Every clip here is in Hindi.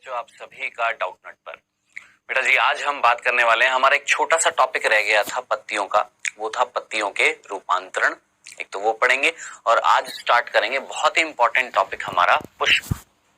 बच्चों आप सभी का डाउटनट पर। बेटा जी आज हम बात करने वाले हैं, हमारा एक छोटा सा टॉपिक रह गया था पत्तियों का, वो था पत्तियों के रूपांतरण। एक तो वो पढ़ेंगे और आज स्टार्ट करेंगे बहुत ही इंपॉर्टेंट टॉपिक हमारा पुष्प,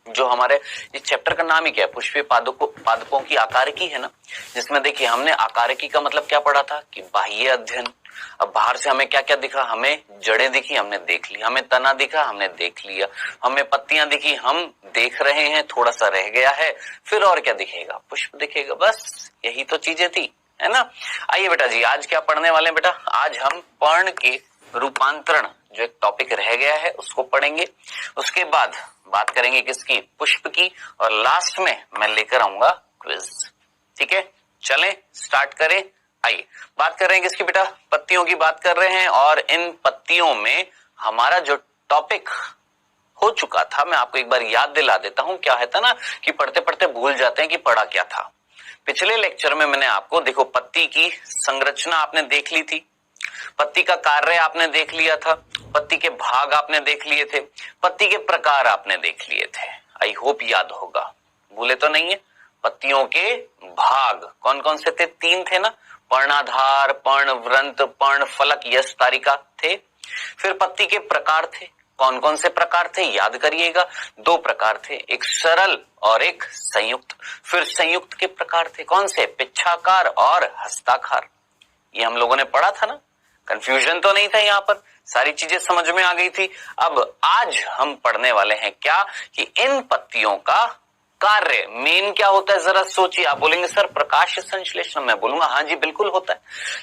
जो हमारे इस चैप्टर का नाम ही क्या है, पुष्पीय पादपों की आकारिकी है ना, जिसमें देखिए हमने आकारिकी का मतलब क्या पढ़ा था कि बाह्य अध्ययन। अब बाहर से हमें क्या क्या दिखा, हमें जड़ें दिखी हमने देख ली, हमें तना दिखा हमने देख लिया, हमें पत्तियां दिखी हम देख रहे हैं, थोड़ा सा रह गया है, फिर और क्या दिखेगा, पुष्प दिखेगा, बस यही तो चीजें थी, है ना। आइए बेटा जी आज क्या पढ़ने वाले हैं बेटा, आज हम पर्ण के रूपांतरण जो एक टॉपिक रह गया है उसको पढ़ेंगे। उसके बाद बात करेंगे किसकी, पुष्प की, और लास्ट में मैं लेकर आऊंगा क्विज। ठीक है चलें स्टार्ट करें। आइए बात कर रहे हैं किसकी बेटा, पत्तियों की बात कर रहे हैं। और इन पत्तियों में हमारा जो टॉपिक हो चुका था, मैं आपको एक बार याद दिला देता हूं। क्या है था ना कि पढ़ते पढ़ते भूल जाते हैं कि पढ़ा क्या था। पिछले लेक्चर में मैंने आपको, देखो पत्ती की संरचना आपने देख ली थी, पत्ती का कार्य आपने देख लिया था, पत्ती के भाग आपने देख लिए थे, पत्ती के प्रकार आपने देख लिए थे। आई होप याद होगा, भूले तो नहीं है। पत्तियों के भाग कौन कौन से थे, 3 थे ना, पर्णाधार, पर्णवृंत, पर्णफलक, यश तारिका थे। फिर पत्ती के प्रकार थे, कौन कौन से प्रकार थे याद करिएगा, 2 प्रकार थे, एक सरल और एक संयुक्त। फिर संयुक्त के प्रकार थे कौन से, पिच्छाकार और हस्ताकार। ये हम लोगों ने पढ़ा था ना, कंफ्यूजन तो नहीं था, यहाँ पर सारी चीजें समझ में आ गई थी। अब आज हम पढ़ने वाले हैं क्या कि इन पत्तियों का कार्य मेन क्या होता है, जरा सोचिए। आप बोलेंगे सर प्रकाश संश्लेषण, मैं बोलूंगा हाँ जी बिल्कुल होता है,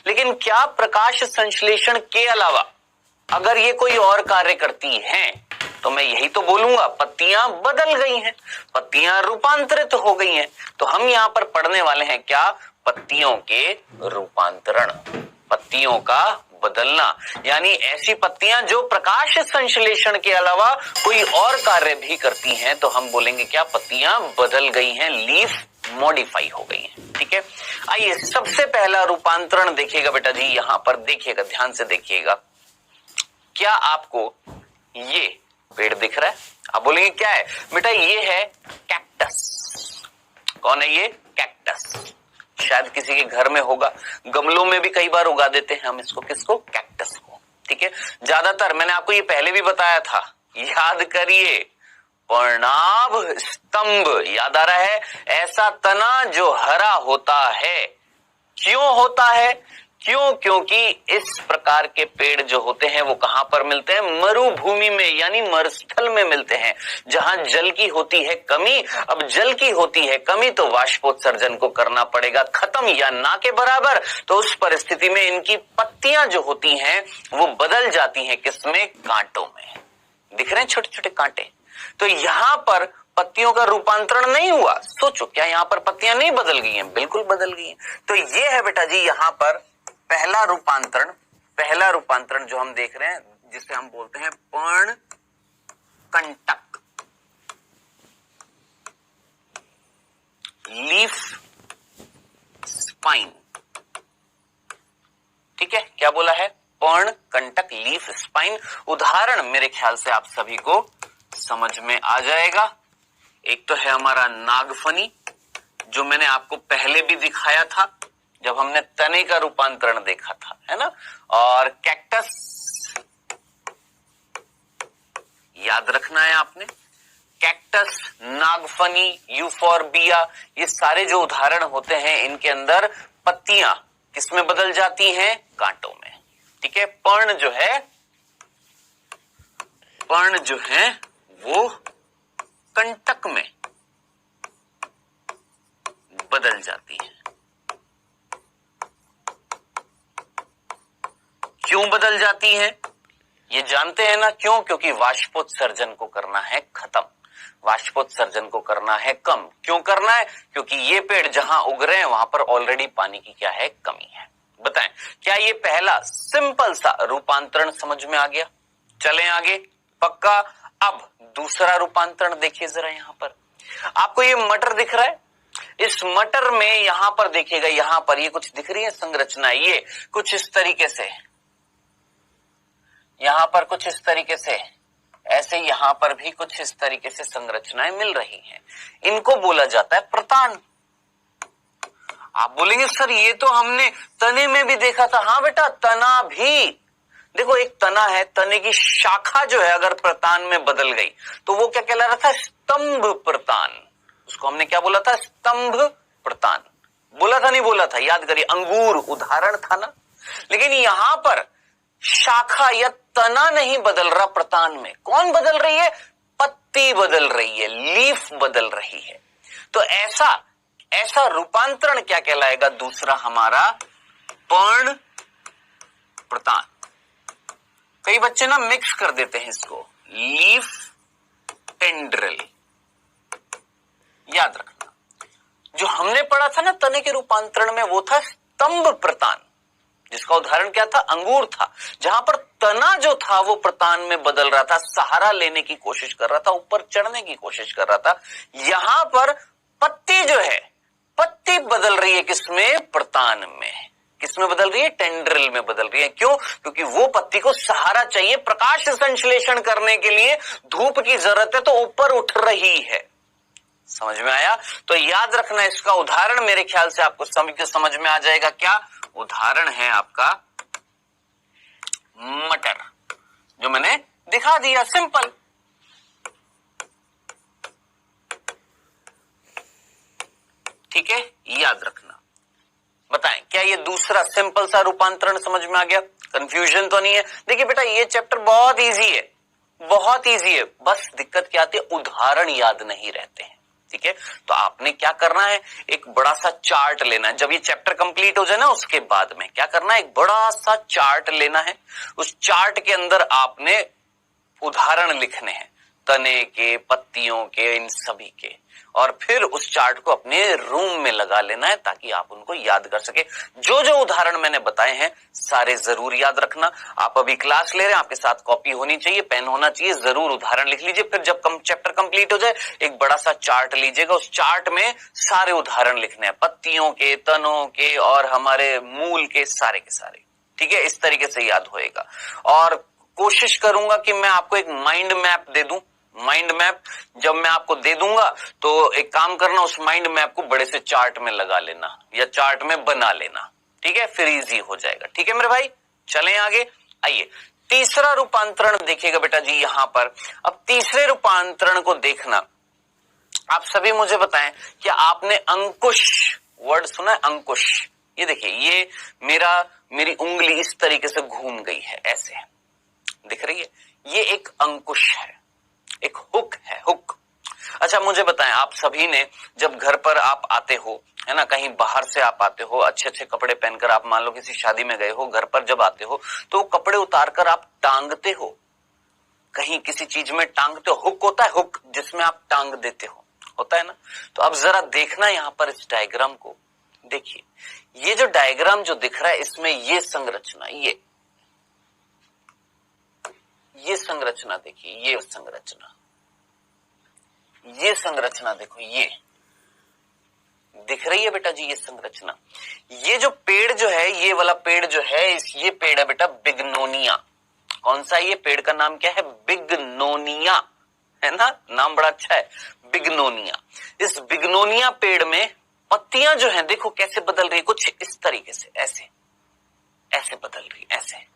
लेकिन क्या प्रकाश संश्लेषण के अलावा अगर ये कोई और कार्य करती हैं तो मैं यही तो बोलूंगा पत्तियां बदल गई हैं, पत्तियां रूपांतरित हो गई हैं। तो हम यहाँ पर पढ़ने वाले हैं क्या, पत्तियों के रूपांतरण, पत्तियों का बदलना, यानी ऐसी पत्तियां जो प्रकाश संश्लेषण के अलावा कोई और कार्य भी करती हैं, तो हम बोलेंगे क्या, पत्तियां बदल गई हैं, लीफ मॉडिफाई हो गई हैं। ठीक है आइए सबसे पहला रूपांतरण देखिएगा बेटा जी, यहां पर देखिएगा, ध्यान से देखिएगा। क्या आपको ये पेड़ दिख रहा है, आप बोलेंगे क्या है बेटा, ये है कैक्टस। कौन है ये, कैक्टस। शायद किसी के घर में होगा, गमलों में भी कई बार उगा देते हैं हम इसको, किसको, कैक्टस को। ठीक है ज्यादातर मैंने आपको ये पहले भी बताया था, याद करिए, पर्णाभ स्तंभ, याद आ रहा है, ऐसा तना जो हरा होता है। क्यों होता है, क्यों, क्योंकि इस प्रकार के पेड़ जो होते हैं वो कहां पर मिलते हैं, मरुभूमि में, यानी मरुस्थल में मिलते हैं, जहां जल की होती है कमी। अब जल की होती है कमी तो वाष्पोत्सर्जन को करना पड़ेगा खत्म या ना के बराबर। तो उस परिस्थिति में इनकी पत्तियां जो होती हैं वो बदल जाती हैं, किसमें, कांटों में। दिख रहे हैं छोटे छोटे कांटे। तो यहां पर पत्तियों का रूपांतरण नहीं हुआ। सोचो क्या यहां पर पत्तियां नहीं बदल गई हैं, बिल्कुल बदल गई हैं। तो ये है बेटा जी यहां पर पहला रूपांतरण जो हम देख रहे हैं, जिसे हम बोलते हैं पर्ण कंटक, लीफ स्पाइन। ठीक है क्या बोला है, पर्ण कंटक लीफ स्पाइन। उदाहरण मेरे ख्याल से आप सभी को समझ में आ जाएगा। एक तो है हमारा नागफनी, जो मैंने आपको पहले भी दिखाया था जब हमने तने का रूपांतरण देखा था, है ना। और कैक्टस याद रखना है आपने, कैक्टस, नागफनी, यूफोर्बिया, ये सारे जो उदाहरण होते हैं इनके अंदर पत्तियां किसमें बदल जाती हैं, कांटों में। ठीक है पर्ण जो है वो कंटक में बदल जाती है। क्यों बदल जाती हैं ये जानते हैं ना, क्यों, क्योंकि वाष्पोत्सर्जन को करना है खत्म, वाष्पोत्सर्जन को करना है कम। क्यों करना है, क्योंकि ये पेड़ जहां उग रहे हैं वहां पर ऑलरेडी पानी की क्या है, कमी है। बताएं क्या ये पहला सिंपल सा रूपांतरण समझ में आ गया। चलें आगे, पक्का। अब दूसरा रूपांतरण देखिए जरा, यहां पर आपको ये मटर दिख रहा है, इस मटर में यहां पर देखिएगा, यहां पर ये कुछ दिख रही है संरचना, ये कुछ इस तरीके से, यहां पर कुछ इस तरीके से ऐसे यहां पर भी कुछ इस तरीके से संरचनाएं मिल रही हैं। इनको बोला जाता है प्रतान। आप बोलेंगे सर ये तो हमने तने में भी देखा था। हाँ बेटा, तना भी देखो, एक तना है, तने की शाखा जो है अगर प्रतान में बदल गई तो वो क्या कहला रहा था? स्तंभ प्रतान। उसको हमने क्या बोला था? स्तंभ प्रतान। बोला था नहीं बोला था? याद करिए, अंगूर उदाहरण था ना। लेकिन यहां पर शाखा या तना नहीं बदल रहा प्रतान में। कौन बदल रही है? पत्ती बदल रही है, लीफ बदल रही है। तो ऐसा रूपांतरण क्या कहलाएगा? दूसरा हमारा पर्ण प्रतान। कई बच्चे ना मिक्स कर देते हैं इसको, लीफ टेंड्रिल। याद रखना, जो हमने पढ़ा था ना तने के रूपांतरण में, वो था स्तंभ प्रतान, जिसका उदाहरण क्या था? अंगूर था। जहां पर तना जो था वो प्रतान में बदल रहा था, सहारा लेने की कोशिश कर रहा था, ऊपर चढ़ने की कोशिश कर रहा था। यहां पर पत्ती जो है, पत्ती बदल रही है किसमें? प्रतान में। किसमें बदल रही है? टेंड्रिल में बदल रही है। क्यों? क्योंकि वो पत्ती को सहारा चाहिए, प्रकाश संश्लेषण करने के लिए धूप की जरूरत है, तो ऊपर उठ रही है। समझ में आया? तो याद रखना, इसका उदाहरण मेरे ख्याल से आपको समझ में आ जाएगा। क्या उदाहरण है आपका? मटर, जो मैंने दिखा दिया, सिंपल। ठीक है, याद रखना। बताएं, क्या ये दूसरा सिंपल सा रूपांतरण समझ में आ गया? कंफ्यूजन तो नहीं है? देखिए बेटा, ये चैप्टर बहुत इजी है, बहुत इजी है। बस दिक्कत क्या आती है? उदाहरण याद नहीं रहते हैं। ठीक है, तो आपने क्या करना है? एक बड़ा सा चार्ट लेना है। जब ये चैप्टर कंप्लीट हो जाए ना, उसके बाद में क्या करना है? एक बड़ा सा चार्ट लेना है। उस चार्ट के अंदर आपने उदाहरण लिखने हैं, तने के, पत्तियों के, इन सभी के। और फिर उस चार्ट को अपने रूम में लगा लेना है, ताकि आप उनको याद कर सके। जो जो उदाहरण मैंने बताए हैं सारे जरूर याद रखना। आप अभी क्लास ले रहे हैं, आपके साथ कॉपी होनी चाहिए, पेन होना चाहिए, जरूर उदाहरण लिख लीजिए। फिर जब चैप्टर कंप्लीट हो जाए, एक बड़ा सा चार्ट लीजिएगा। उस चार्ट में सारे उदाहरण लिखने हैं, पत्तियों के, तनों के और हमारे मूल के, सारे के सारे। ठीक है, इस तरीके से याद होएगा। और कोशिश करूंगा कि मैं आपको एक माइंड मैप दे दूं। माइंड मैप जब मैं आपको दे दूंगा तो एक काम करना, उस माइंड मैप को बड़े से चार्ट में लगा लेना या चार्ट में बना लेना। ठीक है, फिर इजी हो जाएगा। ठीक है मेरे भाई, चलें आगे। आइए, तीसरा रूपांतरण देखिएगा बेटा जी यहां पर। अब तीसरे रूपांतरण को देखना, आप सभी मुझे बताएं, क्या आपने अंकुश वर्ड सुना है? अंकुश, ये देखिए, ये मेरी उंगली इस तरीके से घूम गई है, ऐसे दिख रही है। ये एक अंकुश है, एक हुक है, हुक। अच्छा मुझे बताएं, आप सभी ने जब घर पर आप आते हो, है ना, कहीं बाहर से आप आते हो, अच्छे अच्छे कपड़े पहनकर, आप मान लो किसी शादी में गए हो, घर पर जब आते हो तो कपड़े उतारकर आप टांगते हो, कहीं किसी चीज में टांगते हो। हुक होता है, हुक, जिसमें आप टांग देते हो, होता है ना। तो अब जरा देखना यहां पर इस डायग्राम को देखिए। ये जो डायग्राम जो दिख रहा है, इसमें ये संरचना, ये संरचना देखिए, ये संरचना देखो, ये दिख रही है बेटा जी, ये संरचना। ये जो पेड़ जो है, ये वाला पेड़ जो है, ये पेड़ है बेटा बिग्नोनिया। कौन सा? ये पेड़ का नाम क्या है? बिग्नोनिया, है ना, नाम बड़ा अच्छा है, बिग्नोनिया। इस बिग्नोनिया पेड़ में पत्तियां जो है देखो कैसे बदल रही है, कुछ इस तरीके से, ऐसे बदल रही, ऐसे।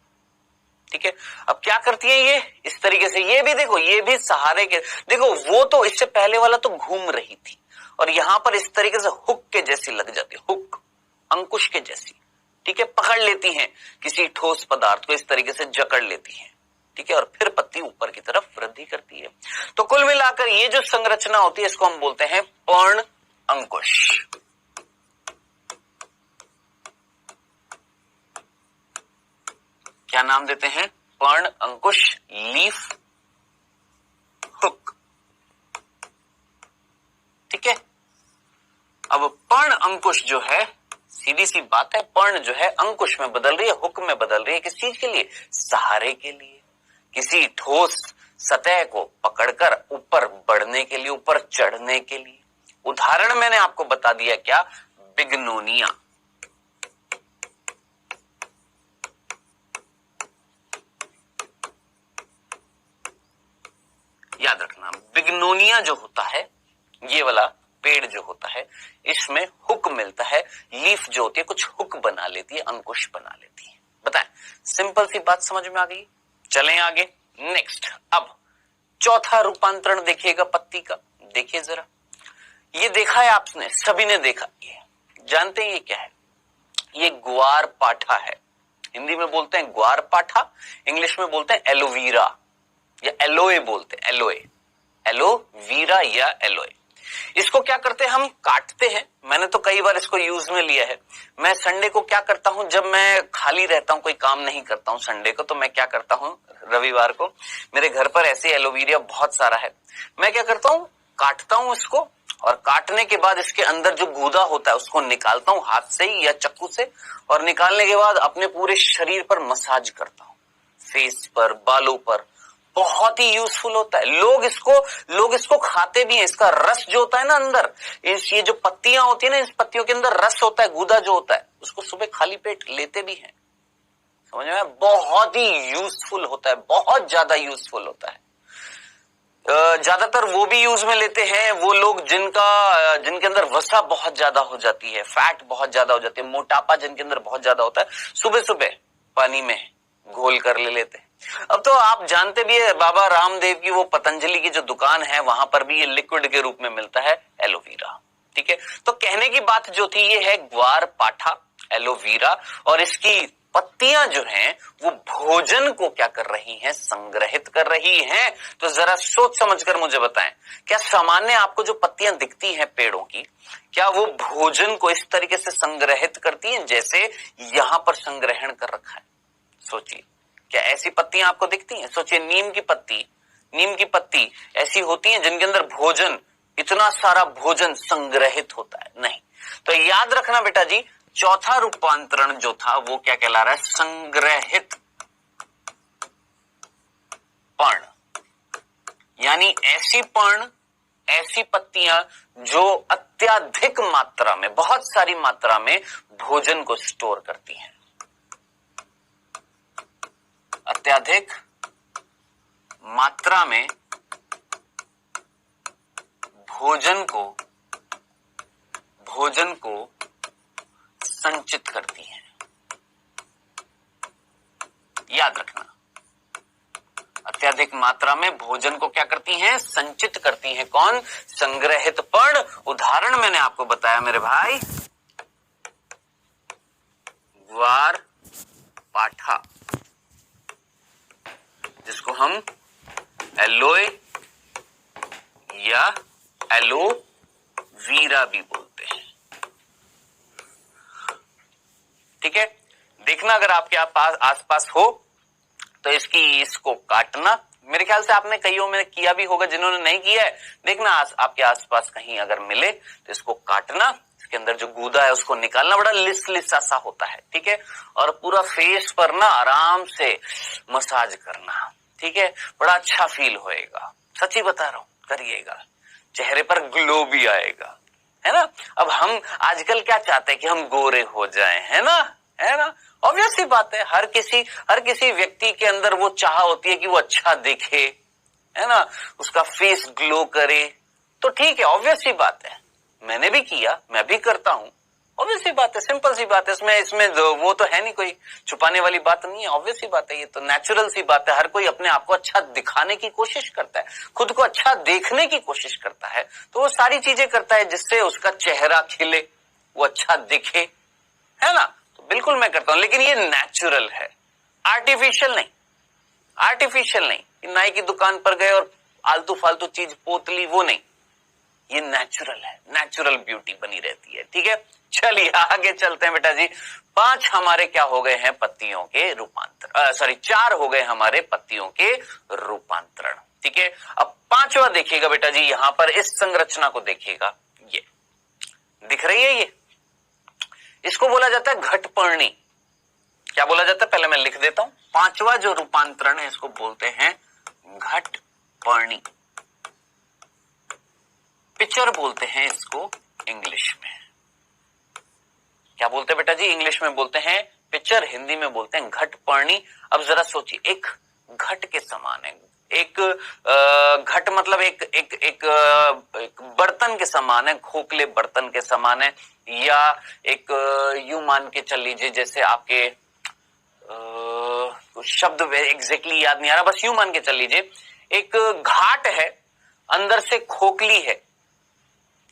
ठीक है, अब क्या करती है ये? इस तरीके से। ये भी देखो, ये भी सहारे के, देखो वो तो इससे पहले वाला तो घूम रही थी, और यहां पर इस तरीके से हुक के जैसी लग जाती है, हुक, अंकुश के जैसी। ठीक है, पकड़ लेती हैं किसी ठोस पदार्थ को, इस तरीके से जकड़ लेती हैं। ठीक है, और फिर पत्ती ऊपर की तरफ वृद्धि करती है। तो कुल मिलाकर ये जो संरचना होती है, इसको हम बोलते हैं पर्ण अंकुश। क्या नाम देते हैं? पर्ण अंकुश, लीफ हुक। ठीक है, अब पर्ण अंकुश जो है, सीधी सी बात है, पर्ण जो है अंकुश में बदल रही है, हुक में बदल रही है। किस चीज के लिए? सहारे के लिए, किसी ठोस सतह को पकड़कर ऊपर बढ़ने के लिए, ऊपर चढ़ने के लिए। उदाहरण मैंने आपको बता दिया, क्या? बिग्नोनिया। याद रखना, बिग्नोनिया जो होता है, ये वाला पेड़ जो होता है, इसमें हुक मिलता है, लीफ जो होती है कुछ हुक बना लेती है, अंकुश बना लेती है। बताएं, सिंपल सी बात समझ में आ गई? चलें आगे। नेक्स्ट, अब चौथा रूपांतरण देखिएगा पत्ती का। देखिए जरा, ये देखा है आपने, सभी ने देखा, ये जानते हैं ये क्या है? ये ग्वार पाठा है। हिंदी में बोलते हैं ग्वार पाठा, इंग्लिश में बोलते हैं एलोवीरा या एलोए बोलते हैं, एलोए, एलोवीरा या एलोए। इसको क्या करते हैं, हम काटते हैं। मैंने तो कई बार इसको यूज में लिया है। मैं संडे को क्या करता हूं, जब मैं खाली रहता हूं, कोई काम नहीं करता हूं संडे को, तो मैं क्या करता हूं, रविवार को मेरे घर पर ऐसे एलोवेरा बहुत सारा है, मैं क्या करता हूं, काटता हूं इसको, और काटने के बाद इसके अंदर जो गूदा होता है उसको निकालता हूं हाथ से ही या चाकू से, और निकालने के बाद अपने पूरे शरीर पर मसाज करता हूं, फेस पर, बालों पर। बहुत ही यूजफुल होता है। लोग इसको खाते भी हैं। इसका रस जो होता है ना अंदर, ये जो पत्तियां होती है ना, इस पत्तियों के अंदर रस होता है, गूदा जो होता है, उसको सुबह खाली पेट लेते भी हैं। समझ में? बहुत ही यूजफुल होता है, बहुत ज्यादा यूजफुल होता है। ज्यादातर वो भी यूज में लेते हैं वो लोग जिनके अंदर वसा बहुत ज्यादा हो जाती है, फैट बहुत ज्यादा हो जाती है, मोटापा जिनके अंदर बहुत ज्यादा होता है, सुबह सुबह पानी में घोल कर ले लेते हैं। अब तो आप जानते भी है, बाबा रामदेव की वो पतंजलि की जो दुकान है, वहां पर भी ये लिक्विड के रूप में मिलता है एलोवेरा। ठीक है, तो कहने की बात जो थी, ये है ग्वार पाठा एलोवेरा, और इसकी पत्तियां जो हैं वो भोजन को क्या कर रही हैं, संग्रहित कर रही हैं। तो जरा सोच समझकर मुझे बताएं, क्या सामान्य आपको जो पत्तियां दिखती हैं पेड़ों की, क्या वो भोजन को इस तरीके से संग्रहित करती हैं जैसे यहां पर संग्रहण कर रखा है? सोचिए, क्या ऐसी पत्तियां आपको दिखती हैं? सोचिए, नीम की पत्ती ऐसी होती है जिनके अंदर भोजन, इतना सारा भोजन संग्रहित होता है? नहीं। तो याद रखना बेटा जी, चौथा रूपांतरण जो था वो क्या कहला रहा है, संग्रहित पर्ण, यानी ऐसी पर्ण, ऐसी पत्तियां जो अत्यधिक मात्रा में, बहुत सारी मात्रा में भोजन को स्टोर करती हैं, अत्यधिक मात्रा में भोजन को संचित करती हैं। याद रखना, अत्यधिक मात्रा में भोजन को क्या करती हैं, संचित करती हैं। कौन? संग्रहित पर्ण। उदाहरण मैंने आपको बताया मेरे भाई, ग्वार पाठा, जिसको हम एलोए या एलोवीरा भी बोलते हैं। ठीक है, देखना अगर आपके आसपास हो तो इसको काटना। मेरे ख्याल से आपने कईयों में किया भी होगा, जिन्होंने नहीं किया है देखना, आपके आसपास कहीं अगर मिले तो इसको काटना, इसके अंदर जो गूदा है उसको निकालना, बड़ा लिसा सा होता है। ठीक है, और पूरा फेस पर ना आराम से मसाज करना। ठीक है, बड़ा अच्छा फील होएगा, सच्ची बता रहा हूं, करिएगा, चेहरे पर ग्लो भी आएगा, है ना। अब हम आजकल क्या चाहते हैं कि हम गोरे हो जाएं, है ना। ऑब्वियस सी बात है, हर किसी व्यक्ति के अंदर वो चाह होती है कि वो अच्छा दिखे, है ना, उसका फेस ग्लो करे। तो ठीक है, ऑब्वियस सी बात है, मैंने भी किया, मैं भी करता हूं, ऑब्वियस सी बात है, सिंपल सी बात है, इसमें वो तो है नहीं, कोई छुपाने वाली बात नहीं है, ऑब्वियस सी बात है, ये तो नेचुरल सी बात है। हर कोई अपने आप को अच्छा दिखाने की कोशिश करता है, खुद को अच्छा देखने की कोशिश करता है, तो वो सारी चीजें करता है जिससे उसका चेहरा खिले, वो अच्छा दिखे, है ना। तो बिल्कुल मैं करता हूं, लेकिन ये नेचुरल है, आर्टिफिशियल नहीं। नाई की दुकान पर गए और आलतू फालतू चीज पोत ली, वो नहीं, ये नेचुरल है, नेचुरल ब्यूटी बनी रहती है। ठीक है, चलिए आगे चलते हैं बेटा जी। 5 हमारे क्या हो गए हैं, पत्तियों के रूपांतरण, 4 हो गए हमारे पत्तियों के रूपांतरण। ठीक है, अब 5वां देखिएगा बेटा जी, यहां पर इस संरचना को देखिएगा, ये दिख रही है, ये इसको बोला जाता है घटपर्णी। क्या बोला जाता है, पहले मैं लिख देता हूं। 5वां जो रूपांतरण है इसको बोलते हैं घटपर्णी, पिचर बोलते हैं इसको इंग्लिश में। क्या बोलते हैं बेटा जी, इंग्लिश में बोलते हैं पिचर, हिंदी में बोलते हैं घटपर्णी। अब जरा सोचिए, एक घट के समान है, एक घट मतलब एक बर्तन के समान है, खोखले बर्तन के समान है, या एक यूं मान के चल लीजिए जैसे आपके शब्द एग्जैक्टली याद नहीं आ रहा, बस यूं मान के चल लीजिए एक घाट है, अंदर से खोखली है,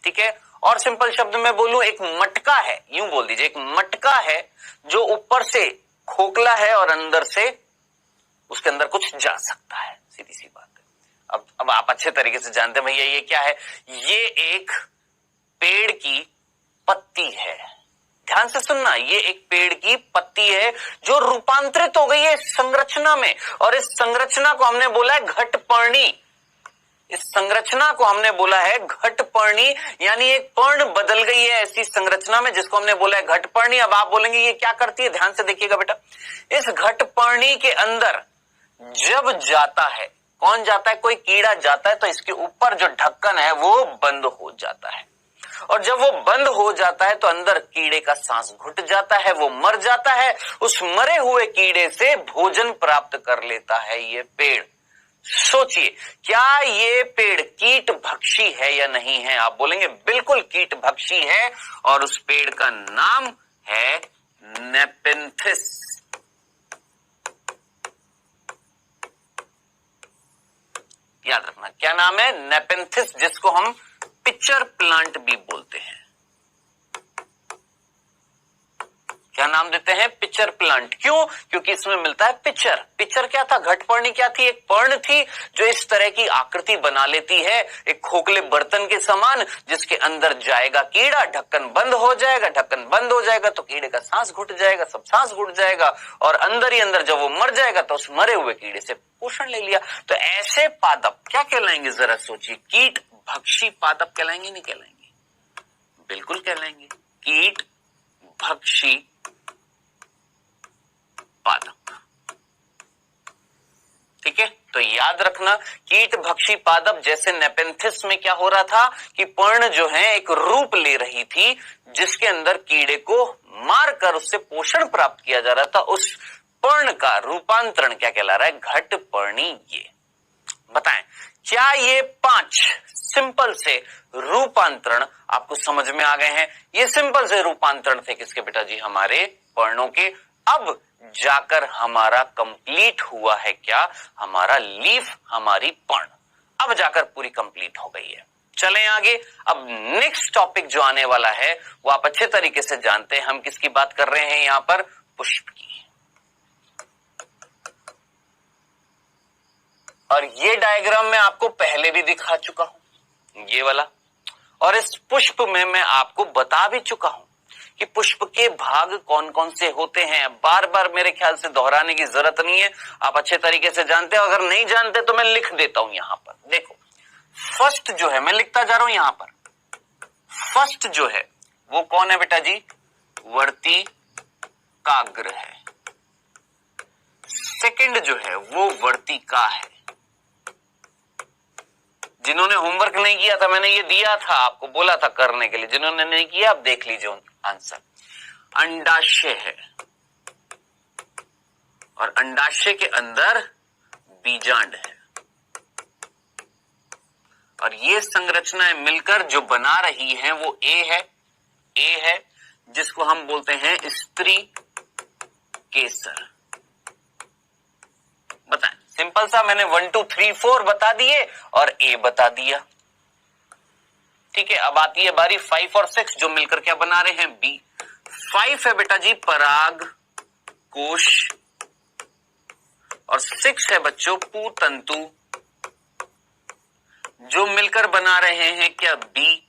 ठीक है। और सिंपल शब्द में बोलूं एक मटका है, यूं बोल दीजिए एक मटका है जो ऊपर से खोखला है और अंदर से उसके अंदर कुछ जा सकता है, सीधी सी बात है। अब आप अच्छे तरीके से जानते हैं भैया ये क्या है, ये एक पेड़ की पत्ती है। ध्यान से सुनना, ये एक पेड़ की पत्ती है जो रूपांतरित हो गई है इस संरचना में, और इस संरचना को हमने बोला है घटपर्णी। इस संरचना को हमने बोला है घटपर्णी, यानी एक पर्ण बदल गई है ऐसी संरचना में जिसको हमने बोला है घटपर्णी। अब आप बोलेंगे ये क्या करती है, ध्यान से देखिएगा बेटा। इस घटपर्णी के अंदर जब जाता है, कौन जाता है, कोई कीड़ा जाता है, तो इसके ऊपर जो ढक्कन है वो बंद हो जाता है, और जब वो बंद हो जाता है तो अंदर कीड़े का सांस घुट जाता है, वो मर जाता है। उस मरे हुए कीड़े से भोजन प्राप्त कर लेता है ये पेड़। सोचिए क्या ये पेड़ कीट भक्षी है या नहीं है? आप बोलेंगे बिल्कुल कीट भक्षी है, और उस पेड़ का नाम है नेपेंथिस। याद रखना क्या नाम है, नेपेंथिस, जिसको हम पिक्चर प्लांट भी बोलते हैं। क्या नाम देते हैं, पिक्चर प्लांट। क्यों? क्योंकि इसमें मिलता है पिक्चर। पिक्चर क्या था, घटपर्णी क्या थी, एक पर्ण थी जो इस तरह की आकृति बना लेती है, एक खोखले बर्तन के समान, जिसके अंदर जाएगा कीड़ा, ढक्कन बंद हो जाएगा, ढक्कन बंद हो जाएगा तो कीड़े का सांस घुट जाएगा, सब सांस घुट जाएगा, और अंदर ही अंदर जब वो मर जाएगा तो उस मरे हुए कीड़े से पोषण ले लिया। तो ऐसे पादप क्या कहलाएंगे, जरा सोचिए, कीट भक्षी पादप कहलाएंगे, नहीं कहलाएंगे? बिल्कुल कहलाएंगे, कीट भक्षी पादप। ठीक है, तो याद रखना कीट भक्षी पादप, जैसे नेपेंथिस में क्या हो रहा था कि पर्ण जो है एक रूप ले रही थी जिसके अंदर कीड़े को मारकर उससे पोषण प्राप्त किया जा रहा था, उस पर्ण का रूपांतरण क्या कहला रहा है, घटपर्णी। ये बताएं क्या ये 5 सिंपल से रूपांतरण आपको समझ में आ गए हैं? ये सिंपल से रूपांतरण थे किसके बेटा जी, हमारे पर्णों के। अब जाकर हमारा कंप्लीट हुआ है क्या, हमारा लीफ, हमारी पर्ण अब जाकर पूरी कंप्लीट हो गई है। चलें आगे। अब नेक्स्ट टॉपिक जो आने वाला है वो आप अच्छे तरीके से जानते हैं, हम किसकी बात कर रहे हैं यहां पर, पुष्प की। और ये डायग्राम मैं आपको पहले भी दिखा चुका हूं, ये वाला, और इस पुष्प में मैं आपको बता भी चुका हूं कि पुष्प के भाग कौन कौन से होते हैं। बार बार मेरे ख्याल से दोहराने की जरूरत नहीं है, आप अच्छे तरीके से जानते हो। अगर नहीं जानते तो मैं लिख देता हूं यहां पर, देखो फर्स्ट जो है, मैं लिखता जा रहा हूं यहां पर, फर्स्ट जो है वो कौन है बेटा जी, वर्तिकाग्र है। सेकंड जो है वो वर्तिका है। जिन्होंने होमवर्क नहीं किया था, मैंने ये दिया था आपको, बोला था करने के लिए, जिन्होंने नहीं किया आप देख लीजिए आंसर। अंडाशय है, और अंडाशय के अंदर बीजांड है, और ये संरचनाएं मिलकर जो बना रही हैं वो ए है जिसको हम बोलते हैं स्त्री केसर। बताएं, सिंपल सा, मैंने 1 2 3 4 बता दिए और ए बता दिया। ठीक है, अब आती है बारी 5 और 6 जो मिलकर क्या बना रहे हैं, बी। 5 है बेटा जी पराग कोश, और 6 है बच्चों पूतंतु, जो मिलकर बना रहे हैं क्या, बी,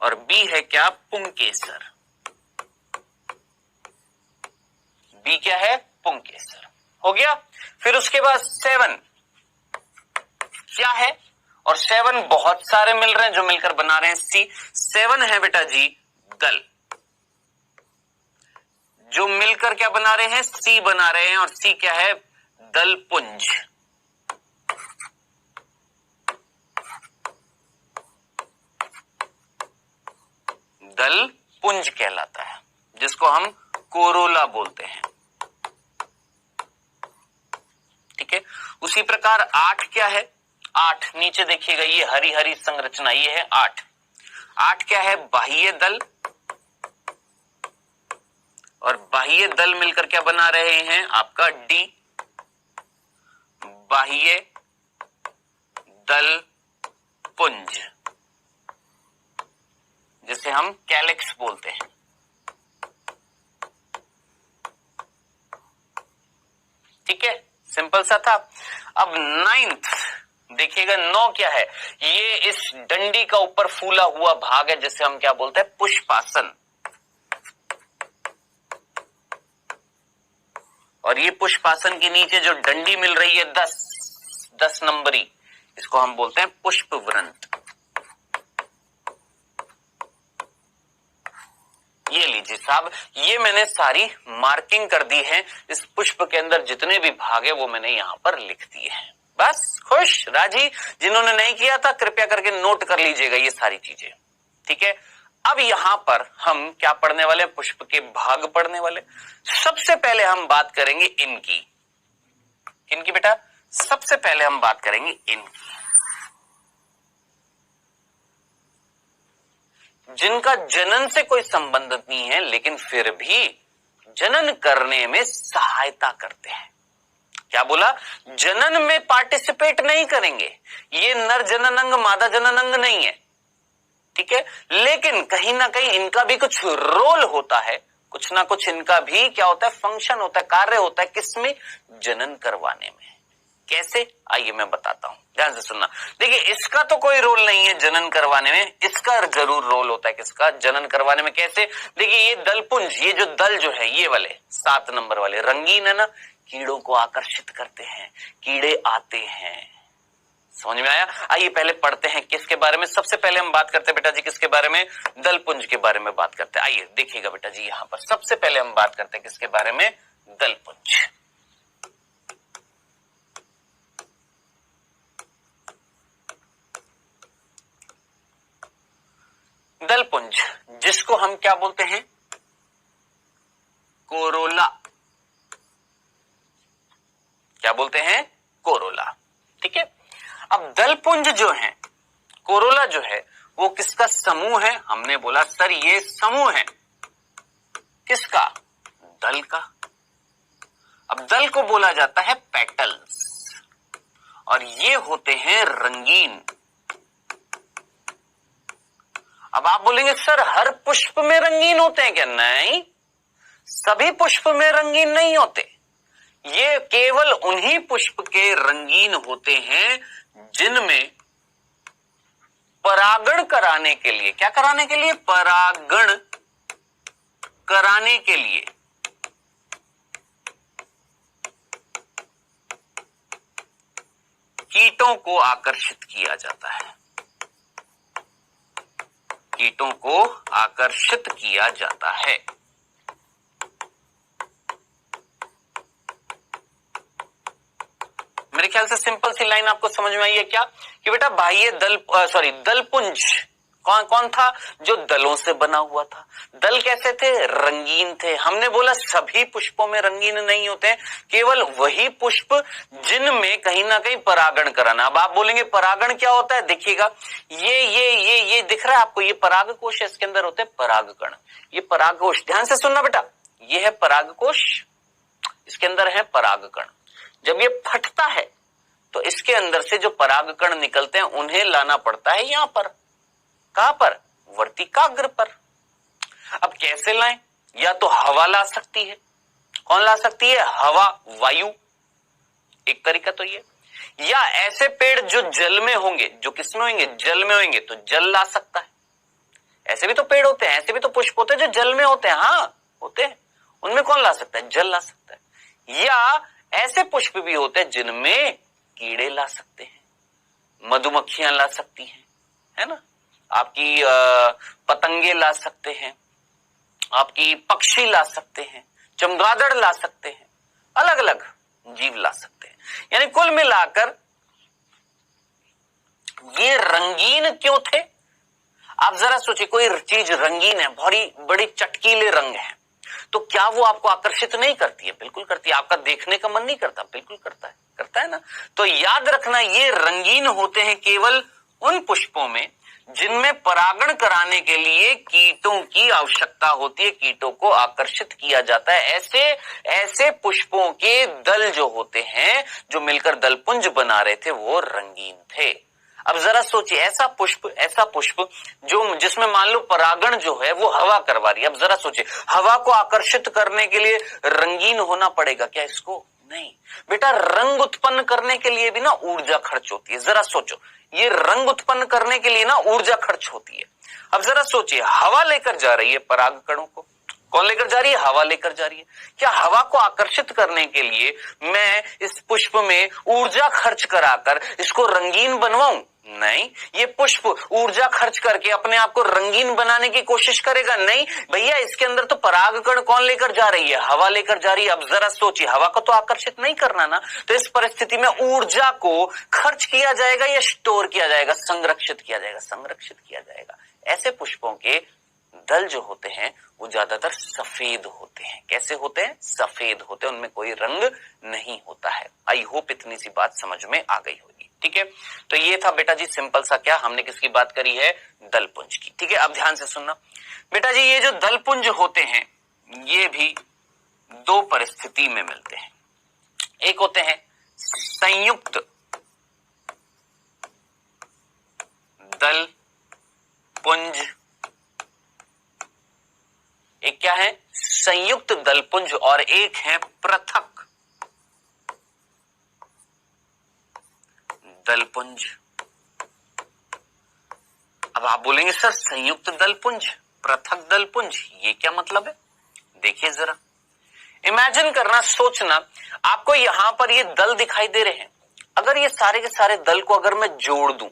और बी है क्या, पुंकेसर। बी क्या है, पुंकेसर। हो गया। फिर उसके बाद 7 क्या है, और 7 बहुत सारे मिल रहे हैं जो मिलकर बना रहे हैं सी। 7 है बेटा जी दल, जो मिलकर क्या बना रहे हैं, सी बना रहे हैं, और सी क्या है, दलपुंज। दलपुंज कहलाता है, जिसको हम कोरोला बोलते हैं। ठीक ठीक है। उसी प्रकार 8 क्या है, 8 नीचे देखिएगा, ये हरी हरी संरचना, ये है 8। 8 क्या है, बाह्य दल, और बाह्य दल मिलकर क्या बना रहे हैं आपका डी, बाह्य दल पुंज, जिसे हम कैलिक्स बोलते हैं। ठीक है, सिंपल सा था। अब 9th देखिएगा, 9 क्या है, ये इस डंडी का ऊपर फूला हुआ भाग है जिसे हम क्या बोलते हैं, पुष्पासन। और ये पुष्पासन के नीचे जो डंडी मिल रही है 10 नंबरी, इसको हम बोलते हैं पुष्प वृंत। ये लीजिए साहब, ये मैंने सारी मार्किंग कर दी है, इस पुष्प के अंदर जितने भी भाग है वो मैंने यहां पर लिख दिए हैं। बस खुश, राजी। जिन्होंने नहीं किया था कृपया करके नोट कर लीजिएगा ये सारी चीजें, ठीक है। अब यहां पर हम क्या पढ़ने वाले हैं, पुष्प के भाग पढ़ने वाले। सबसे पहले हम बात करेंगे इनकी, किनकी बेटा, सबसे पहले हम बात करेंगे इनकी, जिनका जनन से कोई संबंध नहीं है लेकिन फिर भी जनन करने में सहायता करते हैं। क्या बोला, जनन में पार्टिसिपेट नहीं करेंगे, ये नर जनन अंग मादा जनन अंग नहीं है, ठीक है, लेकिन कहीं ना कहीं इनका भी कुछ रोल होता है, कुछ ना कुछ इनका भी क्या होता है, फंक्शन होता है, कार्य होता है, किसमें, जनन करवाने में। कैसे, आइए मैं बताता हूं, ध्यान से सुनना। देखिए इसका तो कोई रोल नहीं है जनन करवाने में, इसका जरूर रोल होता है, किसका, जनन करवाने में। कैसे, देखिए ये दलपुंज, ये जो दल जो है, ये वाले 7 नंबर वाले रंगीन है ना, कीड़ों को आकर्षित करते हैं, कीड़े आते हैं, समझ में आया। आइए पहले पढ़ते हैं किसके बारे में। सबसे पहले हम बात करते हैं बेटा जी किसके बारे में, दलपुंज के बारे में बात करते हैं। आइए देखिएगा बेटा जी, यहां पर सबसे पहले हम बात करते हैं किसके बारे में, दलपुंज। दलपुंज जिसको हम क्या बोलते हैं, कोरोला, क्या बोलते हैं, कोरोला, ठीक है। अब दलपुंज जो है, कोरोला जो है, वो किसका समूह है, हमने बोला सर ये समूह है किसका, दल का। अब दल को बोला जाता है पेटल्स, और ये होते हैं रंगीन। अब आप बोलेंगे सर हर पुष्प में रंगीन होते हैं क्या, नहीं, सभी पुष्प में रंगीन नहीं होते, ये केवल उन्हीं पुष्प के रंगीन होते हैं जिनमें परागण कराने के लिए, क्या कराने के लिए, परागण कराने के लिए कीटों को आकर्षित किया जाता है, कीटों को आकर्षित किया जाता है। मेरे ख्याल से सिंपल सी लाइन आपको समझ में आई है क्या, कि बेटा बाह्य दल, दलपुंज कौन कौन था, जो दलों से बना हुआ था। दल कैसे थे, रंगीन थे। हमने बोला सभी पुष्पों में रंगीन नहीं होते हैं, केवल वही पुष्प जिनमें कहीं ना कहीं परागण कराना। अब आप बोलेंगे परागण क्या होता है, देखिएगा ये दिख रहा है आपको, ये परागकोश है, इसके अंदर होते हैं परागकण। ये परागकोश, ध्यान से सुनना बेटा, ये है परागकोश, इसके अंदर है परागकण। जब ये फटता है तो इसके अंदर से जो परागकण निकलते हैं उन्हें लाना पड़ता है यहां पर, कहां पर, वर्तिकाग्र पर। अब कैसे लाएं, या तो हवा ला सकती है, कौन ला सकती है, हवा, वायु, एक तरीका तो ये, या ऐसे पेड़ जो जल में होंगे, जो किसमें होंगे, जल में होंगे, तो जल ला सकता है। ऐसे भी तो पेड़ होते हैं, ऐसे भी तो पुष्प होते हैं जो जल में होते हैं, हाँ होते हैं, उनमें कौन ला सकता है, जल ला सकता है। या ऐसे पुष्प भी होते हैं जिनमें कीड़े ला सकते हैं, मधुमक्खियां ला सकती हैं, है ना, आपकी पतंगे ला सकते हैं, आपकी पक्षी ला सकते हैं, चमगादड़ ला सकते हैं, अलग अलग जीव ला सकते हैं। यानी कुल मिलाकर ये रंगीन क्यों थे, आप जरा सोचिए, कोई चीज रंगीन है, बड़ी बड़ी चटकीले रंग है, तो क्या वो आपको आकर्षित नहीं करती है? बिल्कुल करती है। आपका देखने का मन नहीं करता? बिल्कुल करता है ना। तो याद रखना, ये रंगीन होते हैं केवल उन पुष्पों में जिनमें परागण कराने के लिए कीटों की आवश्यकता होती है, कीटों को आकर्षित किया जाता है। ऐसे पुष्पों के दल जो होते हैं, जो मिलकर दलपुंज बना रहे थे, वो रंगीन थे। अब जरा सोचिए, ऐसा पुष्प जो जिसमें मान लो परागण जो है वो हवा करवा रही है। अब जरा सोचिए, हवा को आकर्षित करने के लिए रंगीन होना पड़ेगा क्या इसको? नहीं बेटा, रंग उत्पन्न करने के लिए भी ना ऊर्जा खर्च होती है। जरा सोचो, ये रंग उत्पन्न करने के लिए ना ऊर्जा खर्च होती है। अब जरा सोचिए, हवा लेकर जा रही है पराग कणों को। कौन लेकर जा रही है? हवा लेकर जा रही है। क्या हवा को आकर्षित करने के लिए मैं इस पुष्प में ऊर्जा खर्च कराकर इसको रंगीन बनवाऊं? नहीं, ये पुष्प ऊर्जा खर्च करके अपने आप को रंगीन बनाने की कोशिश करेगा? नहीं भैया, इसके अंदर तो परागकण कौन लेकर जा रही है? हवा लेकर जा रही है। अब जरा सोचिए, हवा को तो आकर्षित नहीं करना ना, तो इस परिस्थिति में ऊर्जा को खर्च किया जाएगा या स्टोर किया जाएगा? संरक्षित किया जाएगा। संरक्षित किया जाएगा। ऐसे पुष्पों के दल जो होते हैं वो ज्यादातर सफेद होते हैं। कैसे होते हैं? सफेद होते हैं, उनमें कोई रंग नहीं होता है। आई होप इतनी सी बात समझ में आ गई होगी। ठीक है, तो ये था बेटा जी सिंपल सा, क्या हमने किसकी बात करी है? दलपुंज की। ठीक है, अब ध्यान से सुनना बेटा जी, ये जो दलपुंज होते हैं ये भी दो परिस्थिति में मिलते हैं। एक होते हैं संयुक्त दलपुंज, एक क्या है? संयुक्त दलपुंज, और एक है पृथक दलपुंज। अब आप बोलेंगे सर संयुक्त दलपुंज, पृथक दलपुंज, ये क्या मतलब है? देखिए जरा, इमेजिन करना, सोचना, आपको यहां पर ये दल दिखाई दे रहे हैं। अगर ये सारे के सारे दल को अगर मैं जोड़ दूं,